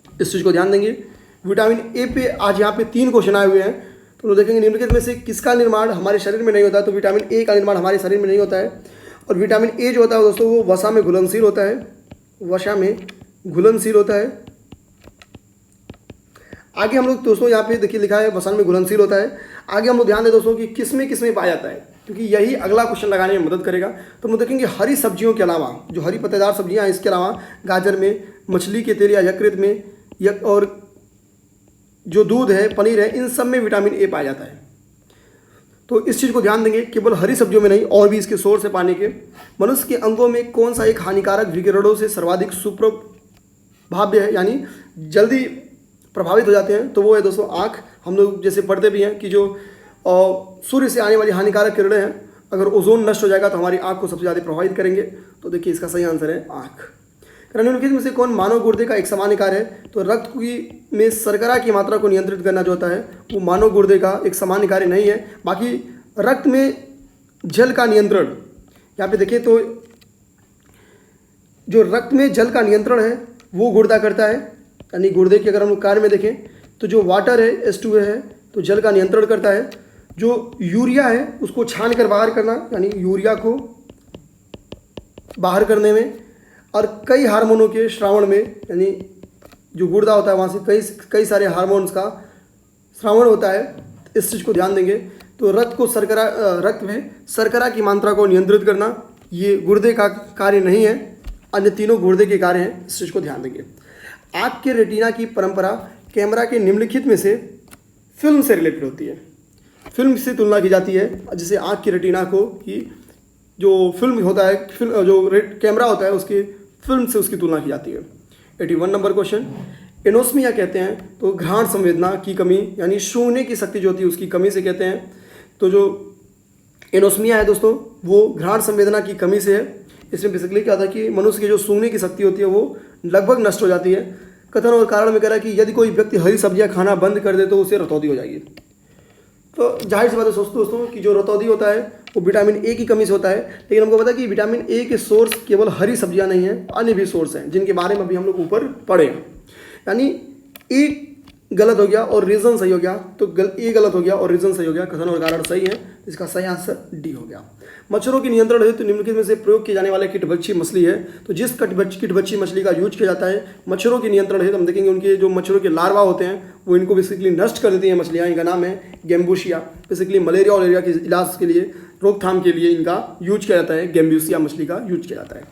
इस चीज़ को ध्यान देंगे। विटामिन ए पे आज यहाँ पे 3 क्वेश्चन आए हुए हैं, तो लोग देखेंगे निम्नलिखित में से किसका निर्माण हमारे शरीर में नहीं होता है। तो विटामिन ए का निर्माण हमारे शरीर में नहीं होता है। और विटामिन ए जो होता है दोस्तों वो वसा में घुलनशील होता है, वसा में घुलनशील होता है। आगे हम लोग दोस्तों यहाँ पे देखिए लिखा है वसा में घुलनशील होता है। आगे हम लोग ध्यान दें दोस्तों कि किस में पाया जाता है, क्योंकि यही अगला क्वेश्चन लगाने में मदद करेगा। तो हम देखेंगे हरी सब्जियों के अलावा जो हरी पत्तेदार सब्जियां हैं, इसके अलावा गाजर में, मछली के तेल या यकृत में और जो दूध है, पनीर है, इन सब में विटामिन ए पाया जाता है। तो इस चीज़ को ध्यान देंगे, केवल हरी सब्जियों में नहीं और भी इसके सोर्स है पाने के। मनुष्य के अंगों में कौन सा एक हानिकारक विकिरणों से सर्वाधिक सुप्रभाव्य है, यानी जल्दी प्रभावित हो जाते हैं, तो वो है दोस्तों आँख। हम लोग जैसे पढ़ते भी हैं कि जो सूर्य से आने वाली हानिकारक किरणें हैं, अगर ओजोन नष्ट हो जाएगा तो हमारी आँख को सबसे ज़्यादा प्रभावित करेंगे। तो देखिए इसका सही आंसर है आँख। निम्नलिखित में से कौन मानव गुर्दे का एक सामान्य कार्य है। तो रक्त की में शर्करा की मात्रा को नियंत्रित करना जो होता है वो मानव गुर्दे का एक सामान्य कार्य नहीं है। बाकी रक्त में जल का नियंत्रण, यहाँ पे देखें तो जो रक्त में जल का नियंत्रण है वो गुर्दा करता है। यानी गुर्दे के अगर हम कार्य में देखें तो जो वाटर है H2A है तो जल का नियंत्रण करता है। जो यूरिया है उसको छान कर बाहर करना, यानी यूरिया को बाहर करने में, और कई हार्मोनों के श्रावण में, यानी जो गुर्दा होता है वहाँ से कई सारे हार्मोन्स का श्रावण होता है। इस चीज़ को ध्यान देंगे। तो रक्त में शर्करा की मात्रा को नियंत्रित करना ये गुर्दे का कार्य नहीं है, अन्य तीनों गुर्दे के कार्य हैं। इस चीज़ को ध्यान देंगे। आँख के रेटिना की परंपरा कैमरा के निम्नलिखित में से फिल्म से रिलेटेड होती है। फिल्म से तुलना की जाती है, जैसे आँख की रेटिना को कि जो फिल्म होता है, जो कैमरा होता है उसकी फिल्म से उसकी तुलना की जाती है। 81 नंबर क्वेश्चन, एनोस्मिया कहते हैं तो घ्राण संवेदना की कमी, यानी सूंघने की शक्ति जो होती है उसकी कमी से कहते हैं। तो जो एनोस्मिया है दोस्तों वो घ्राण संवेदना की कमी से है। इसमें बेसिकली क्या था कि मनुष्य की जो सूंघने की शक्ति होती है वो लगभग नष्ट हो जाती है। कथन और कारण में कह रहा है कि यदि कोई व्यक्ति हरी सब्जियां खाना बंद कर दे तो उसे रतौंधी हो जाएगी। तो जाहिर सी बात है दोस्तों कि जो रतौंधी होता है वो विटामिन ए की कमी से होता है। लेकिन हमको पता है कि विटामिन ए के सोर्स केवल हरी सब्जियां नहीं हैं, अन्य भी सोर्स हैं जिनके बारे में अभी हम लोग ऊपर पढ़े हैं। यानी ए गलत हो गया और रीज़न सही हो गया, तो ए गलत हो गया और रीज़न सही हो गया, कथन और कारण सही है। इसका सही आंसर डी हो गया। मच्छरों के नियंत्रण हेतु निम्नलिखित में से प्रयोग किए जाने वाले कीटभक्षी मछली है। तो जिस कीटभक्षी मछली का यूज किया जाता है मच्छरों के नियंत्रण हेतु, हम देखेंगे उनके जो मच्छरों के लार्वा होते हैं वो इनको बेसिकली नष्ट कर देती हैं मछलियाँ। इनका नाम है गैम्बूसिया। बेसिकली मलेरिया और के इलाज के लिए, रोकथाम के लिए इनका यूज किया जाता है, गैम्बूसिया मछली का यूज किया जाता है।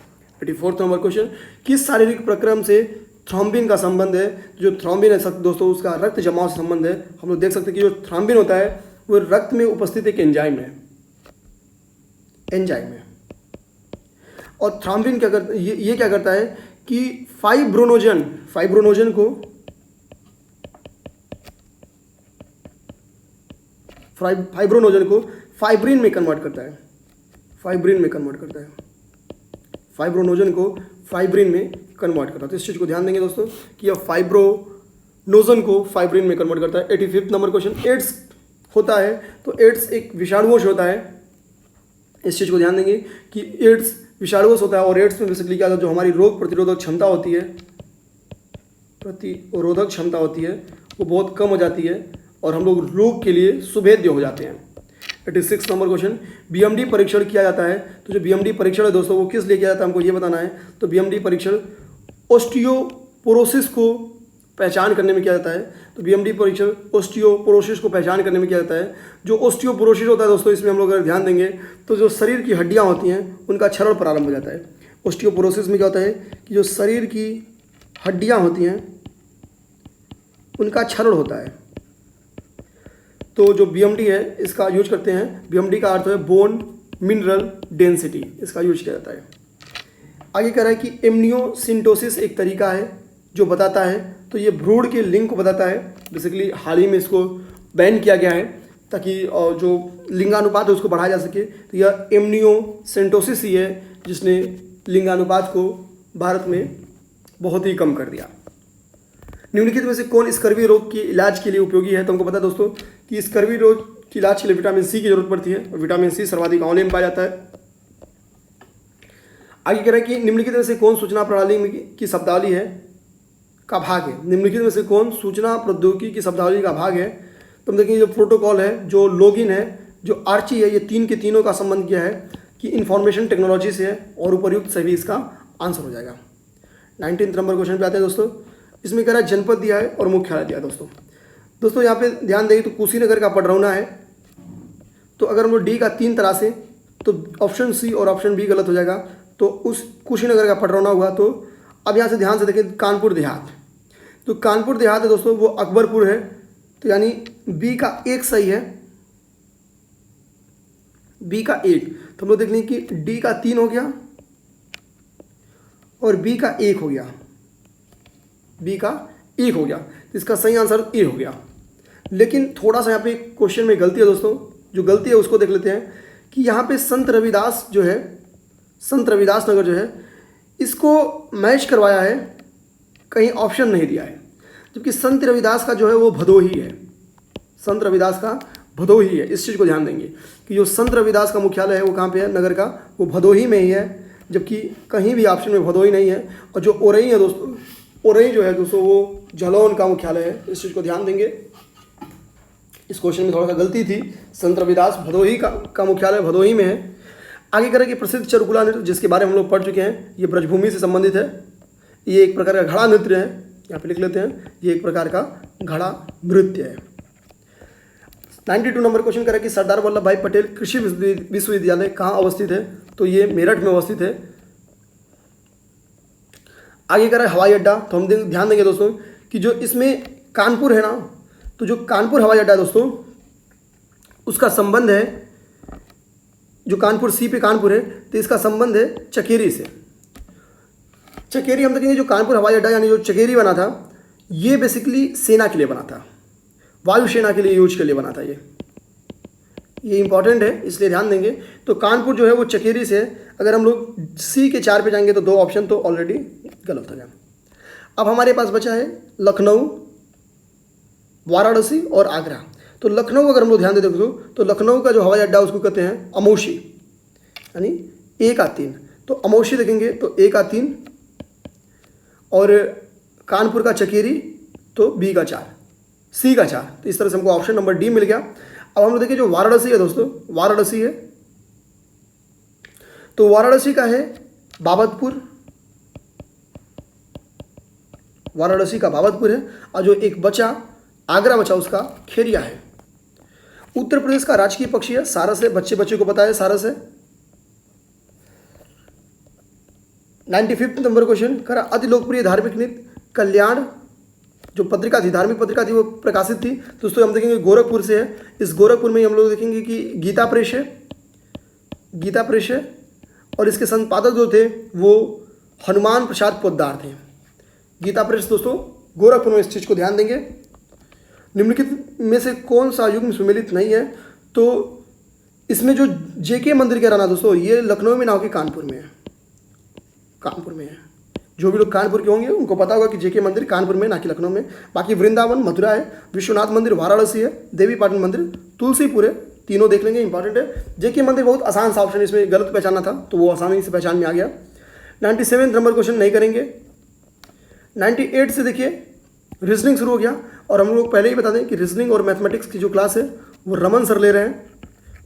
84 नंबर क्वेश्चन, किस शारीरिक प्रक्रम से थ्रोम्बिन का संबंध है। जो थ्रोम्बिन है दोस्तों उसका रक्त जमाव से संबंध है। हम लोग देख सकते हैं कि जो थ्रोम्बिन होता है वो रक्त में उपस्थित एक एंजाइम है, और थ्रोम्बिन क्या करता है, ये क्या करता है कि फाइब्रोनोजन को फाइब्रिन में कन्वर्ट करता है। फाइब्रोनोजन को फाइब्रिन में कन्वर्ट करता है। तो इस चीज़ को ध्यान देंगे दोस्तों कि यह फाइब्रोनोजन को फाइब्रिन में कन्वर्ट करता है। 85 नंबर क्वेश्चन, एड्स होता है तो एड्स एक विषाणुवश होता है। इस चीज़ को ध्यान देंगे कि एड्स विषाणुवश होता है और एड्स में बेसिकली क्या होता है, जो हमारी रोग प्रतिरोधक क्षमता होती है वो बहुत कम हो जाती है और हम लोग रोग के लिए सुभेद्य हो जाते हैं। 86 नंबर क्वेश्चन, बीएमडी परीक्षण किया जाता है। तो जो बीएमडी परीक्षण है दोस्तों वो किस लिए किया जाता है हमको ये बताना है। तो बीएमडी परीक्षण ऑस्टियोपोरोसिस को पहचान करने में किया जाता है। तो बीएमडी परीक्षण ओस्टियोपोरोसिस को पहचान करने में किया जाता है। जो ओस्टियोपोरोसिस होता है दोस्तों, इसमें हम लोग अगर ध्यान देंगे तो जो शरीर की हड्डियाँ होती हैं उनका क्षरण प्रारंभ हो जाता है। ओस्टियोपोरोसिस में क्या होता है कि जो शरीर की हड्डियाँ होती हैं उनका क्षरण होता है। तो जो बीएमडी है इसका यूज करते हैं। बीएमडी का अर्थ है बोन मिनरल डेंसिटी, इसका यूज किया जाता है। आगे कह रहा है कि एमनियोसिंटोसिस एक तरीका है जो बताता है, तो ये भ्रूण के लिंग को बताता है। बेसिकली हाल ही में इसको बैन किया गया है ताकि जो लिंगानुपात है उसको बढ़ाया जा सके। तो यह एमनियोसिंटोसिस ही है जिसने लिंगानुपात को भारत में बहुत ही कम कर दिया। निम्नलिखित में से कौन स्कर्वी रोग के इलाज के लिए उपयोगी है? तो हमको पता है दोस्तों कि स्कर्वी रोग के इलाज के लिए विटामिन सी की जरूरत पड़ती है और विटामिन सी सर्वाधिक आंवले में पाया जाता है। आगे कह रहा है कि निम्नलिखित में से कौन सूचना प्रणाली की शब्दावली है का भाग है? निम्नलिखित में से कौन सूचना प्रौद्योगिकी की शब्दावली का भाग है? तो हम देखेंगे जो प्रोटोकॉल है, जो लॉगिन है, जो आर्ची है, ये तीन के तीनों का संबंध किया है कि इंफॉर्मेशन टेक्नोलॉजी से है और उपर्युक्त सभी इसका आंसर हो जाएगा। 19 नंबर क्वेश्चन पे आते हैं दोस्तों। इसमें कह रहा है जनपद दिया है और मुख्यालय दिया है दोस्तों यहाँ पे ध्यान देंगे तो कुशीनगर का पडरौना है। तो अगर हम लोग डी का 3 तरह से, तो ऑप्शन सी और ऑप्शन बी गलत हो जाएगा। तो उस कुशीनगर का पडरौना हुआ। तो अब यहाँ से ध्यान से देखें कानपुर देहात, तो कानपुर देहात है दोस्तों वो अकबरपुर है। तो यानी बी का 1 सही है, बी का 1। तो हम लोग देख लें कि डी का 3 हो गया और बी का 1 हो गया, बी का 1 हो गया। तो इसका सही आंसर ए हो गया। लेकिन थोड़ा सा यहाँ पे क्वेश्चन में गलती है दोस्तों। जो गलती है उसको देख लेते हैं कि यहाँ पे संत रविदास जो है, संत रविदास नगर जो है, इसको मैच करवाया है, कहीं ऑप्शन नहीं दिया है। जबकि संत रविदास का जो है वो भदोही है, संत रविदास का भदोही है। इस चीज़ को ध्यान देंगे कि जो संत रविदास का मुख्यालय है वो कहाँ पे है, नगर का, वो भदोही में ही है। जबकि कहीं भी ऑप्शन में भदोही नहीं है। और जो ओरई है दोस्तों, ओरई जो है दोस्तों वो जालौन का मुख्यालय है। इस चीज़ को ध्यान देंगे। इस क्वेश्चन में थोड़ा सा गलती थी। संत रविदास भदोही का मुख्यालय भदोही में है। आगे करें कि प्रसिद्ध चरुकुला नृत्य जिसके बारे में हम लोग पढ़ चुके हैं, ये ब्रजभूमि से संबंधित है। ये एक प्रकार का घड़ा नृत्य है, यहाँ पे लिख लेते हैं, ये एक प्रकार का घड़ा नृत्य है। 92 नंबर क्वेश्चन करें कि सरदार वल्लभ भाई पटेल कृषि विश्वविद्यालय कहाँ अवस्थित है? तो ये मेरठ में अवस्थित है। आगे करें हवाई अड्डा, तो हम ध्यान देंगे दोस्तों कि जो इसमें कानपुर है ना, तो जो कानपुर हवाई अड्डा दोस्तों उसका संबंध है, जो कानपुर सी पे कानपुर है, तो इसका संबंध है चकेरी से। चकेरी हम देखेंगे जो कानपुर हवाई अड्डा यानी जो चकेरी बना था, ये बेसिकली सेना के लिए बना था, वायुसेना के लिए यूज के लिए बना था। ये इंपॉर्टेंट है इसलिए ध्यान देंगे। तो कानपुर जो है वो चकेरी से है। अगर हम लोग सी के 4 पे जाएंगे तो 2 ऑप्शन तो ऑलरेडी गलत हो गया। अब हमारे पास बचा है लखनऊ, वाराणसी और आगरा। तो लखनऊ अगर हम लोग ध्यान दे देखो तो लखनऊ का जो हवाई अड्डा उसको कहते हैं अमौशी, यानी ए का 3। तो अमौशी देखेंगे तो ए का 3 और कानपुर का चकेरी तो बी का 4, सी का 4। तो इस तरह से हमको ऑप्शन नंबर डी मिल गया। अब हम लोग देखिए जो वाराणसी है दोस्तों, वाराणसी है, तो वाराणसी का है बाबतपुर, वाराणसी का बाबतपुर है। और जो एक बचा आगरा बचा उसका खेरिया है। उत्तर प्रदेश का राजकीय पक्षी है सारस है, बच्चे को पता है सारस है। 95 नंबर क्वेश्चन करा अति लोकप्रिय धार्मिक नृत्य कल्याण जो पत्रिका थी, धार्मिक पत्रिका थी, वो प्रकाशित थी दोस्तों हम देखेंगे गोरखपुर से है। इस गोरखपुर में हम लोग देखेंगे कि गीता प्रेस है, गीता प्रेस है। और इसके संपादक जो थे वो हनुमान प्रसाद पोद्दार थे। गीता प्रेस दोस्तों गोरखपुर में, इस चीज़ को ध्यान देंगे। निम्नलिखित में से कौन सा युग्म सुमेलित नहीं है? तो इसमें जो जेके मंदिर कह रहा ना दोस्तों, ये लखनऊ में ना होकर कानपुर में है, कानपुर में है। जो भी लोग कानपुर के होंगे उनको पता होगा कि जेके मंदिर कानपुर में ना कि लखनऊ में। बाकी वृंदावन मथुरा है, विश्वनाथ मंदिर वाराणसी है, देवी पाटन मंदिर तुलसीपुर है। तीनों देख लेंगे, इंपॉर्टेंट है। जेके मंदिर बहुत आसान सा ऑप्शन, इसमें गलत पहचाना था तो वो आसानी से पहचान में आ गया। 97 नंबर क्वेश्चन नहीं करेंगे। 98 से देखिए रीजनिंग शुरू हो गया। और हम लोग पहले ही बता दें कि रीजनिंग और मैथमेटिक्स की जो क्लास है वो रमन सर ले रहे हैं,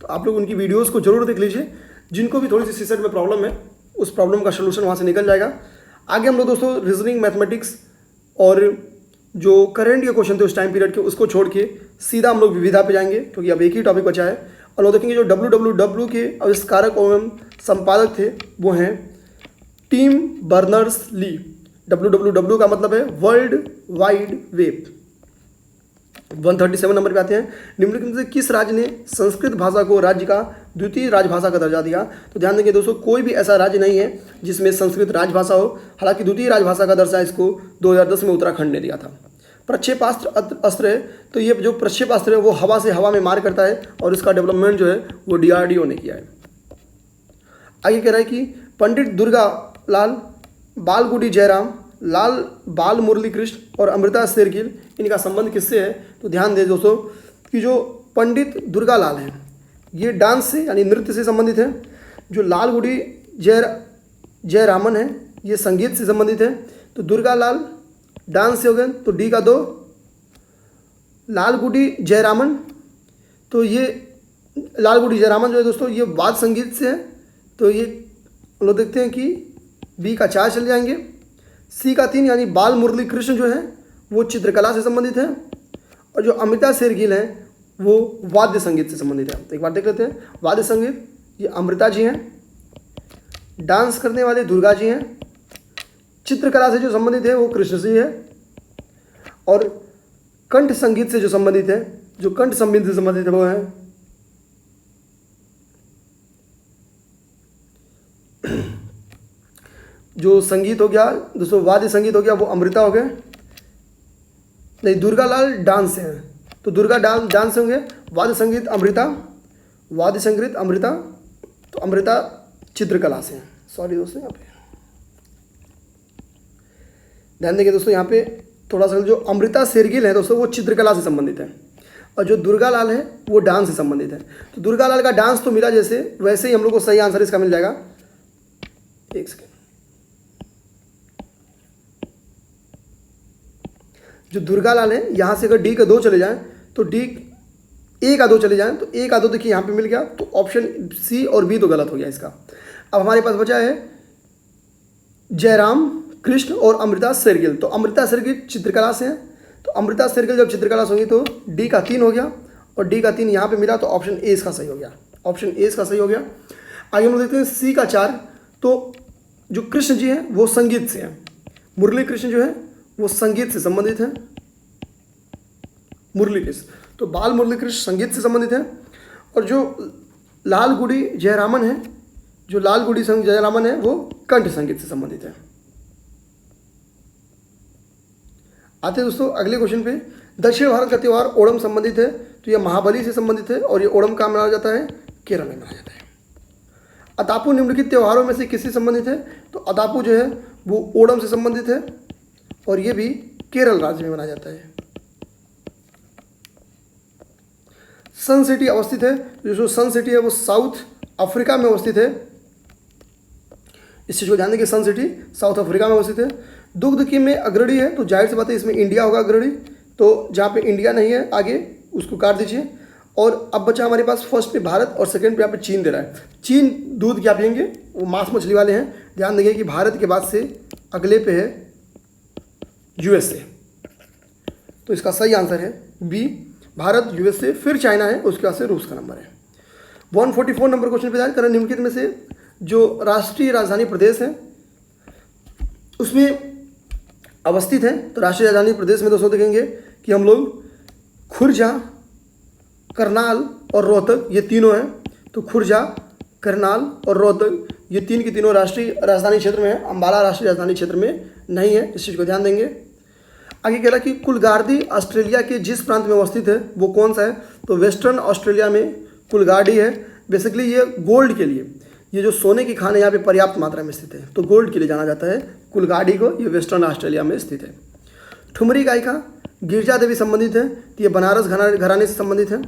तो आप लोग उनकी वीडियोज़ को जरूर देख लीजिए। जिनको भी थोड़ी सी सीसेट में प्रॉब्लम है उस प्रॉब्लम का सोल्यूशन वहाँ से निकल जाएगा। आगे हम लोग दोस्तों रीजनिंग, मैथमेटिक्स और जो करंट के क्वेश्चन थे उस टाइम पीरियड के उसको छोड़ के सीधा हम लोग विविधा पे जाएंगे, क्योंकि अब एक ही टॉपिक बचा है। और लोग देखेंगे जो WWW के आविष्कारक एवं संपादक थे वो हैं टिम बर्नर्स ली। WWW का मतलब है वर्ल्ड वाइड वेब। 137 नंबर पे आते हैं, निम्नलिखित में से किस राज्य ने संस्कृत भाषा को राज्य का द्वितीय राजभाषा का दर्जा दिया? तो ध्यान देंगे दोस्तों, कोई भी ऐसा राज्य नहीं है जिसमें संस्कृत राजभाषा हो। हालांकि द्वितीय राजभाषा का दर्जा इसको 2010 में उत्तराखंड ने दिया था। प्रक्षेपास्त्र अस्त्र है, तो ये जो प्रक्षेपास्त्र है वो हवा से हवा में मार करता है और इसका डेवलपमेंट जो है वो DRDO ने किया है। आगे कह रहा है कि पंडित दुर्गा लाल, बालगुडी जयराम, लाल बाल मुरली कृष्ण और अमृता शेरगिल, इनका संबंध किससे है? तो ध्यान दें दोस्तों कि जो पंडित दुर्गा लाल हैं ये डांस से यानी नृत्य से संबंधित है। जो लालगुडी जयरामन है ये संगीत से संबंधित है। तो दुर्गा लाल डांस से हो गए तो D का 2। लालगुडी जयरामन, तो ये लालगुडी जयरामन जो है दोस्तों ये वाद्य संगीत से है, तो ये लोग देखते हैं कि B का 4 चल जाएंगे। C का 3 यानी बाल मुरली कृष्ण जो है वो चित्रकला से संबंधित है। और जो अमृता शेरगिल है वो वाद्य संगीत से संबंधित है। तो एक बार देख लेते हैं, वाद्य संगीत ये अमृता जी हैं, डांस करने वाले दुर्गा जी हैं, चित्रकला से जो संबंधित है वो कृष्ण जी है, और कंठ संगीत से जो संबंधित है, जो कंठ संगीत से संबंधित है वो है जो संगीत हो गया दोस्तों, वाद्य संगीत हो गया वो अमृता हो गए। नहीं, दुर्गा लाल डांस है तो दुर्गा डांस होंगे, वाद्य संगीत अमृता, वाद्य संगीत अमृता, तो अमृता चित्रकला से। सॉरी दोस्तों, यहाँ पे ध्यान देंगे दोस्तों, यहाँ पे थोड़ा सा जो अमृता शेरगिल है दोस्तों वो चित्रकला से संबंधित है और जो दुर्गा लाल है वो डांस से संबंधित है। तो दुर्गा लाल का डांस तो मिला जैसे, वैसे ही हम लोग को सही आंसर इसका मिल जाएगा। एक सेकेंड, जो दुर्गा लाल है यहाँ से अगर D का 2 चले जाएं तो A का 2 चले जाएं तो A का 2 देखिए यहाँ पे मिल गया, तो ऑप्शन C और B तो गलत हो गया इसका। अब हमारे पास बचा है जयराम कृष्ण और अमृता शेरगिल। तो अमृता शेरगिल चित्रकला से है, तो अमृता शेरगिल जब चित्रकला से होगी तो D का 3 हो गया और D का 3 यहाँ पे मिला, तो ऑप्शन A इसका सही हो गया, ऑप्शन A इसका सही हो गया। आगे हम लोग देखते हैं C का 4, तो जो कृष्ण जी हैं वो संगीत से हैं, मुरली कृष्ण जो है वो संगीत से संबंधित है, मुरली कृष्ण, तो बाल मुरली कृष्ण संगीत से संबंधित है। और जो लालगुडी जयरामन है, जो लालगुडी जयरामन है वो कंठ संगीत से संबंधित है। आते हैं दोस्तों अगले क्वेश्चन पे। दक्षिण भारत का त्यौहार ओणम संबंधित है, तो यह महाबली से संबंधित है और ये ओणम कहाँ मनाया जाता है? केरल में मनाया जाता है। अतापू निम्नलिखित त्योहारों में से किससे संबंधित है? तो अतापू जो है वो ओणम से संबंधित है और ये भी केरल राज्य में मनाया जाता है। सन सिटी अवस्थित है, जो सन सिटी है वो साउथ अफ्रीका में अवस्थित है। इस चीज को ध्यान दें कि सन सिटी साउथ अफ्रीका में अवस्थित है। दुग्ध की में अग्रणी है, तो जाहिर सी बात है इसमें इंडिया होगा अग्रणी, तो जहाँ पे इंडिया नहीं है आगे उसको काट दीजिए। और अब बचा हमारे पास फर्स्ट पे भारत और सेकंड पे यहाँ पे चीन दे रहा है। चीन दूध क्या पियेंगे? वो मांस मछली वाले हैं। ध्यान देंगे कि भारत के बाद से अगले पे है USA, तो इसका सही आंसर है B, भारत, USA, फिर चाइना है, उसके बाद से रूस का नंबर है। 144 नंबर क्वेश्चन पे जाए, निम्नलिखित में से जो राष्ट्रीय राजधानी प्रदेश है उसमें अवस्थित है, तो राष्ट्रीय राजधानी प्रदेश में दोस्तों देखेंगे कि हम लोग खुर्जा, करनाल और रोहतक ये तीनों हैं। तो खुर्जा, करनाल और रोहतक ये तीन की तीनों राष्ट्रीय राजधानी क्षेत्र में है, अम्बाला राष्ट्रीय राजधानी क्षेत्र में नहीं है, इस चीज़ को ध्यान देंगे। आगे कह रहा कि कुलगार्दी ऑस्ट्रेलिया के जिस प्रांत में अवस्थित है वो कौन सा है? तो वेस्टर्न ऑस्ट्रेलिया में कुलगार्डी है। बेसिकली ये गोल्ड के लिए, ये जो सोने की खान है यहाँ पे पर्याप्त मात्रा में स्थित है, तो गोल्ड के लिए जाना जाता है कुलगार्डी को, ये वेस्टर्न ऑस्ट्रेलिया में स्थित है। ठुमरी गायिका गिरजा देवी संबंधित है, तो ये बनारस घराने से संबंधित है।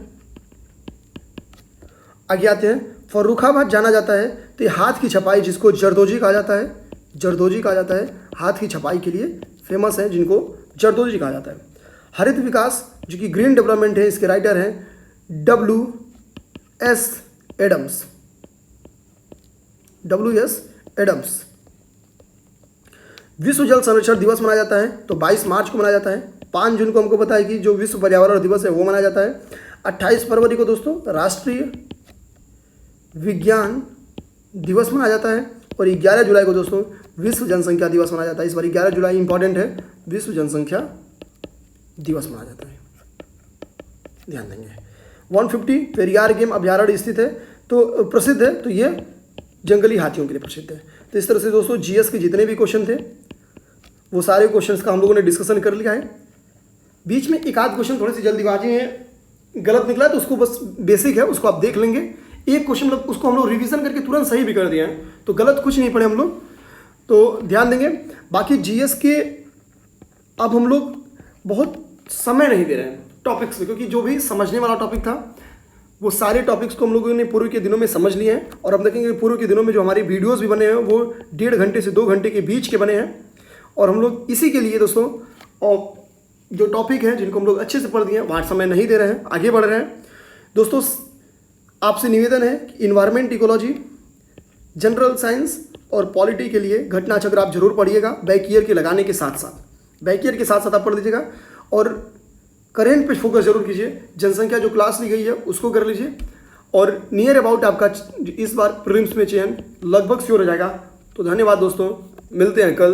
आगे आते हैं, फर्रुखाबाद जाना जाता है, तो ये हाथ की छपाई जिसको जरदोजी कहा जाता है, जरदोजी कहा जाता है, हाथ की छपाई के लिए फेमस है जिनको जरदोजी कहा जाता है। हरित विकास जो कि ग्रीन डेवलपमेंट है, इसके राइटर हैं W.S. Adams, W.S. एडम्स। विश्व जल संरक्षण दिवस मनाया जाता है, तो 22 मार्च को मनाया जाता है। 5 जून को हमको पता है कि जो विश्व पर्यावरण दिवस है वो मनाया जाता है। 28 फरवरी को दोस्तों राष्ट्रीय विज्ञान दिवस मनाया जाता है। और 11 जुलाई को दोस्तों विश्व जनसंख्या दिवस मनाया जाता है। इस बार 11 जुलाई इंपॉर्टेंट है, विश्व जनसंख्या दिवस मनाया जाता है, ध्यान देंगे। 150 पेरियार गेम अभ्यारण्य स्थित है, तो प्रसिद्ध है, तो ये जंगली हाथियों के लिए प्रसिद्ध है। तो इस तरह से दोस्तों जीएस के जितने भी क्वेश्चन थे वो सारे क्वेश्चंस का हम लोगों ने डिस्कशन कर लिया है। बीच में एक आध क्वेश्चन थोड़ी सी जल्दीबाजी में गलत निकला, तो उसको बस बेसिक है, उसको आप देख लेंगे। एक क्वेश्चन मतलब उसको हम लोग रिवीजन करके तुरंत सही भी कर दिए हैं, तो गलत कुछ नहीं पड़े हम लोग, तो ध्यान देंगे। बाकी जीएस के अब हम लोग बहुत समय नहीं दे रहे हैं टॉपिक्स पे, क्योंकि जो भी समझने वाला टॉपिक था वो सारे टॉपिक्स को हम लोगों ने पूर्व के दिनों में समझ लिए हैं। और हम देखेंगे पूर्व के दिनों में जो हमारी वीडियोस भी बने हैं वो 1.5 घंटे से 2 घंटे के बीच के बने हैं। और हम लोग इसी के लिए दोस्तों जो टॉपिक हैं जिनको हम लोग अच्छे से पढ़ दिए हैं वहाँ समय नहीं दे रहे हैं, आगे बढ़ रहे हैं। दोस्तों आपसे निवेदन है कि इन्वायरमेंट इकोलॉजी, जनरल साइंस और पॉलिटी के लिए घटना चक्र आप जरूर पढ़िएगा, बैक ईयर के लगाने के साथ साथ, बैक ईयर के साथ साथ आप पढ़ लीजिएगा। और करेंट पे फोकस जरूर कीजिए, जनसंख्या जो क्लास ली गई है उसको कर लीजिए। और नियर अबाउट आपका इस बार प्रीलिम्स में चयन लगभग श्योर हो जाएगा। तो धन्यवाद दोस्तों, मिलते हैं कल।